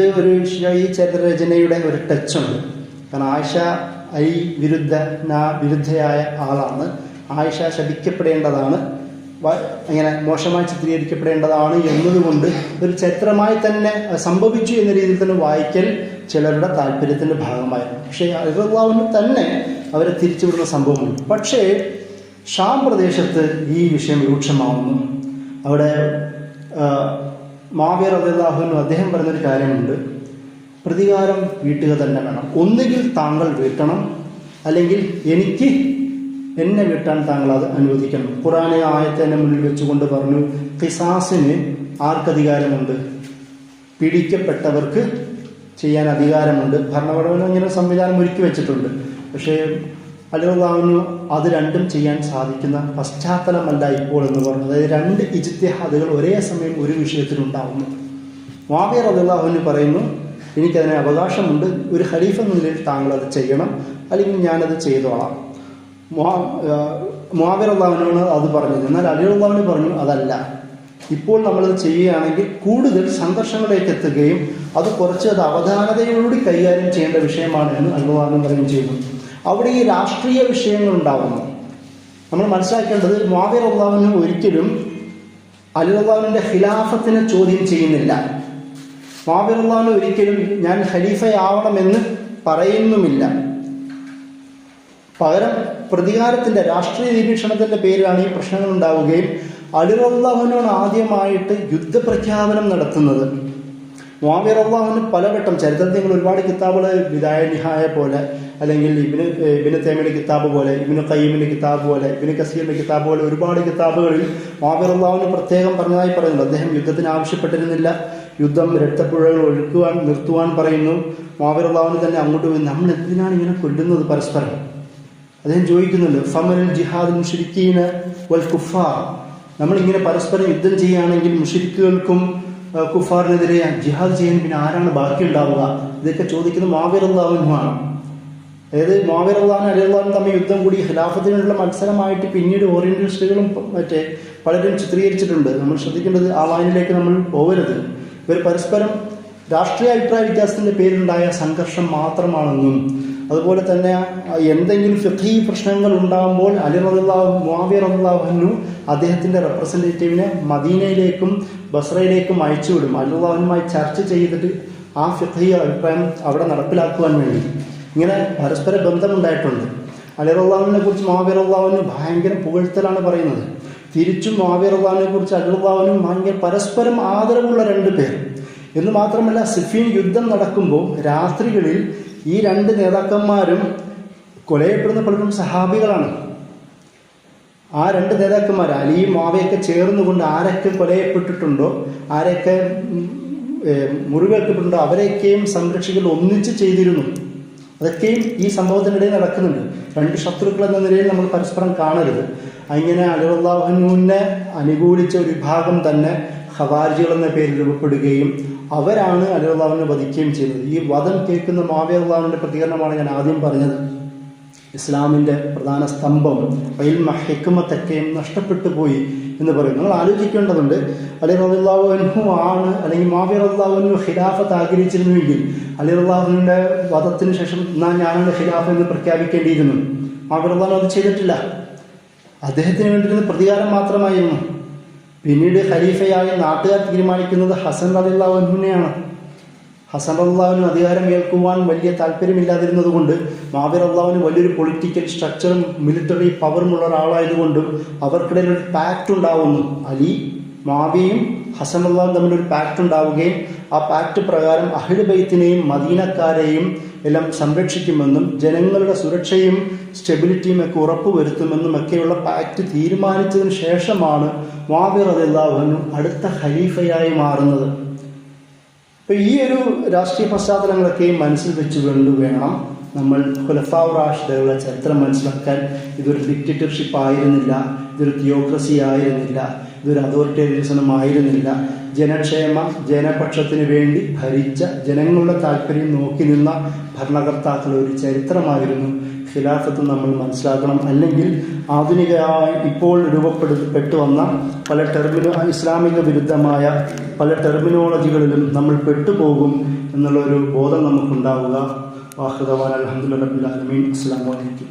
ഈ ചരിത്രരചനയുടെ ഒരു ടച്ചുണ്ട്. കാരണം ആയിഷ അലി വിരുദ്ധയായ ആളാണ്, ആയിഷ ശപിക്കപ്പെടേണ്ടതാണ്, അങ്ങനെ മോശമായി ചിത്രീകരിക്കപ്പെടേണ്ടതാണ് എന്നതുകൊണ്ട് ഒരു ചരിത്രമായി തന്നെ സംഭവിച്ചു എന്ന രീതിയിൽ തന്നെ വായിക്കൽ ചിലരുടെ താല്പര്യത്തിൻ്റെ ഭാഗമായിരുന്നു. പക്ഷേ അലി റളിയല്ലാഹു അൻഹു തന്നെ അവരെ തിരിച്ചുവിടുന്ന സംഭവമുണ്ട്. പക്ഷേ ഷാം പ്രദേശത്ത് ഈ വിഷയം രൂക്ഷമാവുന്നു. അവിടെ മുആവിയ റളിയല്ലാഹു അൻഹു അദ്ദേഹം പറഞ്ഞൊരു കാര്യമുണ്ട്, പ്രതികാരം വീട്ടുക തന്നെ വേണം. ഒന്നുകിൽ താങ്കൾ വീട്ടണം, അല്ലെങ്കിൽ എന്നെ വീട്ടാൻ താങ്കൾ അത് അനുവദിക്കണം. ഖുർആനിലെ ആയത്ത് എന്നെ മുന്നിൽ വെച്ചുകൊണ്ട് പറഞ്ഞു, ഖിസാസിന് ആർക്കധികാരമുണ്ട്? പീഡിക്കപ്പെട്ടവർക്ക് ചെയ്യാൻ അധികാരമുണ്ട്. ഭരണഘടന ഇങ്ങനെ സംവിധാനം ഒരുക്കി വെച്ചിട്ടുണ്ട്. പക്ഷേ അലി റളിയല്ലാഹു അൻഹു അത് രണ്ടും ചെയ്യാൻ സാധിക്കുന്ന പശ്ചാത്തലമല്ല ഇപ്പോൾ എന്ന് പറഞ്ഞു. അതായത് രണ്ട് ഇജ്തിഹാദുകൾ ഒരേ സമയം ഒരു വിഷയത്തിലുണ്ടാവുന്നു. മുആവിയ റളിയല്ലാഹു അൻഹു പറയുന്നു, എനിക്കതിന് അവകാശമുണ്ട്, ഒരു ഖലീഫ എന്ന നിലയിൽ താങ്കൾ അത് ചെയ്യണം, അല്ലെങ്കിൽ ഞാനത് ചെയ്തോളാം. മുആവിയ റളിയല്ലാഹു അൻഹു അത് പറഞ്ഞു. എന്നാൽ അലി റളിയല്ലാഹു അൻഹു പറഞ്ഞു, അതല്ല, ഇപ്പോൾ നമ്മളത് ചെയ്യുകയാണെങ്കിൽ കൂടുതൽ സംഘർഷങ്ങളിലേക്ക് എത്തുകയും അത് അവധാനതയോടുകൂടി കൈകാര്യം ചെയ്യേണ്ട വിഷയമാണ് എന്ന് അലി റളിയല്ലാഹു അൻഹു പറയുകയും ചെയ്യുന്നു. അവിടെ ഈ രാഷ്ട്രീയ വിഷയങ്ങൾ ഉണ്ടാവുന്നു. നമ്മൾ മനസ്സിലാക്കേണ്ടത് മുആവിയ റളിയല്ലാഹു അൻഹു ഒരിക്കലും അലി റളിയല്ലാഹു അൻഹുവിന്റെ ഖിലാഫത്തിനെ ചോദ്യം ചെയ്യുന്നില്ല. മുആവിയ റളിയല്ലാഹു അൻഹു ഒരിക്കലും ഞാൻ ഖലീഫയാവണമെന്ന് പറയുന്നുമില്ല. പകരം പ്രതികാരത്തിന്റെ രാഷ്ട്രീയ നിരീക്ഷണത്തിന്റെ പേരിലാണ് ഈ പ്രശ്നങ്ങൾ ഉണ്ടാവുകയും അലി റളിയല്ലാഹു അൻഹുവാണ് ആദ്യമായിട്ട് യുദ്ധപ്രഖ്യാപനം നടത്തുന്നത്. മുആവിയ റളിയല്ലാഹു അൻഹു പലവട്ടം ചരിത്രത്തിൽ നിങ്ങൾ ഒരുപാട് കിതാബുകൾ, ബിദായ നിഹായ പോലെ, അല്ലെങ്കിൽ ഇബ്നു തൈമിയുടെ കിതാബ് പോലെ, ഇബ്നു ഖയ്യിമിന്റെ കിതാബ് പോലെ, ഇബ്നു കസീറിന്റെ കിതാബ് പോലെ ഒരുപാട് കിതാബുകളിൽ മുആവിയ റളിയല്ലാഹു അൻഹു പ്രത്യേകം പറഞ്ഞതായി പറയുന്നുണ്ട്. അദ്ദേഹം യുദ്ധത്തിന് ആവശ്യപ്പെട്ടിരുന്നില്ല, യുദ്ധം രക്തപ്പുഴകൾ നിർത്തുവാൻ പറയുന്നു. മുആവിയ റളിയല്ലാഹു അൻഹു തന്നെ അങ്ങോട്ട് പോയി, നമ്മൾ എന്തിനാണ് ഇങ്ങനെ കൊല്ലുന്നത് പരസ്പരം? അദ്ദേഹം ചോദിക്കുന്നുണ്ട്, ഫമൽ ജിഹാദ് മുശ്രിക്കീന വൽ കുഫാർ, നമ്മളിങ്ങനെ പരസ്പരം യുദ്ധം ചെയ്യുകയാണെങ്കിൽ മുശ്രിക്കുകൾക്കും കുഫാറിനെതിരെ ജിഹാദ് ചെയ്യാൻ പിന്നെ ആരാണ് ബാക്കി ഉണ്ടാവുക? ഇതൊക്കെ ചോദിക്കുന്നത് മുആവിയ റളിയല്ലാഹു അൻഹു ആണ്. അതായത് മുആവിയ റളിയല്ലാഹു അൻഹു അലി റളിയല്ലാഹു അൻഹു തമ്മിൽ യുദ്ധം കൂടി ഖിലാഫത്തിനുള്ള മത്സരമായിട്ട് പിന്നീട് ഓറിയന്റലിസ്റ്റുകളും പലരും ചിത്രീകരിച്ചിട്ടുണ്ട്. നമ്മൾ ശ്രദ്ധിക്കേണ്ടത് ആ വായനയിലേക്ക് നമ്മൾ പോകരുത്. ഇവർ പരസ്പരം രാഷ്ട്രീയ അഭിപ്രായ വ്യത്യാസത്തിന്റെ പേരിലുണ്ടായ സംഘർഷം മാത്രമാണെന്നും, അതുപോലെ തന്നെ എന്തെങ്കിലും ഫിഖ്ഹി പ്രശ്നങ്ങൾ ഉണ്ടാകുമ്പോൾ മുആവിയ റളിയല്ലാഹു അൻഹു അദ്ദേഹത്തിന്റെ റെപ്രസെന്റേറ്റീവിനെ മദീനയിലേക്കും ബസ്രയിലേക്കും അയച്ചുവിടും. അലി റളിയല്ലാഹു അൻഹുമായി ചർച്ച ചെയ്തിട്ട് ആ ഫിഖ്ഹി അഭിപ്രായം അവിടെ നടപ്പിലാക്കുവാൻ വേണ്ടി. ഇങ്ങനെ പരസ്പര ബന്ധമുണ്ടായിട്ടുണ്ട്. അലി റളിയല്ലാഹു അൻഹുവിനെ കുറിച്ച് മുആവിയ റളിയല്ലാഹു അൻഹു ഭയങ്കര പുകഴ്ത്തലാണ് പറയുന്നത്. തിരിച്ചും മുആവിയ റളിയല്ലാഹു അൻഹുവിനെ കുറിച്ച് അലി റളിയല്ലാഹു അൻഹു ഭയങ്കര പരസ്പരം ആദരവുള്ള രണ്ട് പേർ. എന്ന് മാത്രമല്ല, സിഫീൻ യുദ്ധം നടക്കുമ്പോൾ രാത്രികളിൽ ഈ രണ്ട് നേതാക്കന്മാരും കൊലയപ്പെടുന്ന പലരും സഹാബികളാണ്. ആ രണ്ട് നേതാക്കന്മാർ അലിയും മുആവിയയൊക്കെ ചേർന്നുകൊണ്ട് ആരൊക്കെ കൊലയപ്പെട്ടിട്ടുണ്ടോ, ആരൊക്കെ മുറിവേൽക്കപ്പെട്ടിട്ടുണ്ടോ അവരെയൊക്കെയും സംരക്ഷിക്കൽ ഒന്നിച്ച് ചെയ്തിരുന്നു. അതൊക്കെയും ഈ സംഭവത്തിനിടയിൽ നടക്കുന്നുണ്ട്. രണ്ട് ശത്രുക്കൾ എന്ന നിലയിൽ നമ്മൾ പരസ്പരം കാണരുത്. അങ്ങനെ അലി റളിയല്ലാഹു അൻഹുവിനെ അനുകൂലിച്ച ഒരു വിഭാഗം തന്നെ ഖവാരിജികൾ എന്ന പേരിൽ രൂപപ്പെടുകയും അവരാണ് അലി റളിയല്ലാഹു അൻഹുവിനെ വധിക്കുകയും ചെയ്തത്. ഈ വധം കേൾക്കുന്ന മുആവിയ റളിയല്ലാഹു അൻഹുവിന്റെ പ്രതികരണമാണ് ഞാൻ ആദ്യം പറഞ്ഞത്. ഇസ്ലാമിൻ്റെ പ്രധാന സ്തംഭം ഇൽമ ഹിക്മത്തൊക്കെയും നഷ്ടപ്പെട്ടു പോയി എന്ന് പറയും. നിങ്ങൾ ആലോചിക്കേണ്ടതുണ്ട്, അലി റളിയല്ലാഹു അൻഹു ആണ് അല്ലെങ്കിൽ മുആവിയ റളിയല്ലാഹു അൻഹു ഖിലാഫത്ത് ആഗ്രഹിച്ചിരുന്നുവെങ്കിൽ അലി റളിയല്ലാഹു അൻഹുവിന്റെ വധത്തിന് ശേഷം ഞാനാണ് ഖിലാഫ എന്ന് പ്രഖ്യാപിക്കേണ്ടിയിരുന്നു. മുആവിയ റളിയല്ലാഹു അൻഹു അത് ചെയ്തിട്ടില്ല. അദ്ദേഹത്തിന് വേണ്ടിയിരുന്ന പ്രതികാരം മാത്രമായിരുന്നു. പിന്നീട് ഖലീഫയായി നാട്ടുകാർ തീരുമാനിക്കുന്നത് ഹസൻ റളിയല്ലാഹു അൻഹുവിനെയാണ്. ഹസൻ റളിയല്ലാഹു അൻഹു അധികാരം ഏൽക്കുവാൻ വലിയ താല്പര്യമില്ലാതിരുന്നത് കൊണ്ട് മുആവിയ റളിയല്ലാഹു അൻഹു വലിയൊരു പൊളിറ്റിക്കൽ സ്ട്രക്ചറും മിലിറ്ററി പവറുമുള്ള ഒരാളായതുകൊണ്ടും അവർക്കിടയിൽ ഒരു പാക്ട് ഉണ്ടാവുന്നു. അലി മുആവിയയും ഹസൻ റളിയല്ലാഹു അൻഹു തമ്മിലൊരു പാക്ട് ഉണ്ടാവുകയും ആ പാക്ട് പ്രകാരം അഹ്ലു ബൈത്തിനെയും മദീനക്കാരെയും എല്ലാം സംരക്ഷിക്കുമെന്നും ജനങ്ങളുടെ സുരക്ഷയും സ്റ്റെബിലിറ്റിയും ഒക്കെ ഉറപ്പുവരുത്തുമെന്നും ഒക്കെയുള്ള പാക്ട് തീരുമാനിച്ചതിന് ശേഷമാണ് മുആവിയ റളിയല്ലാഹു അൻഹു അടുത്ത ഖലീഫയായി മാറുന്നത്. അപ്പോൾ ഈ ഒരു രാഷ്ട്രീയ പശ്ചാത്തലങ്ങളൊക്കെയും മനസ്സിൽ വെച്ചുകൊണ്ട് വേണം നമ്മൾ ഖുലഫാഉ റാഷിദുകളുടെ ചരിത്രം മനസ്സിലാക്കാൻ. ഇതൊരു ഡിക്റ്റേറ്റർഷിപ്പ് ആയിരുന്നില്ല, ഇതൊരു തിയോക്രസി ആയിരുന്നില്ല, ഇതൊരു അതോറിറ്റേറിയനിസം ആയിരുന്നില്ല. ജനക്ഷേമ ജനപക്ഷത്തിന് വേണ്ടി ഭരിച്ച ജനങ്ങളുടെ താല്പര്യം നോക്കി നിന്ന ഭരണകർത്താക്കളുടെ ഒരു ചരിത്രമായിരുന്നു ഖിലാഫത്ത് നമ്മൾ മനസ്സിലാക്കണം. അല്ലെങ്കിൽ ആധുനികമായി ഇപ്പോൾ രൂപപ്പെട്ടു വന്ന പല ഇസ്ലാമിക വിരുദ്ധമായ പല ടെർമിനോളജികളിലും നമ്മൾ പെട്ടുപോകും എന്നുള്ളൊരു ബോധം നമുക്കുണ്ടാവുക. വാഹിദ് അൽഹംദുലില്ലാഹി റബ്ബിൽ ആലമീൻ. അസ്സലാമു അലൈക്കും.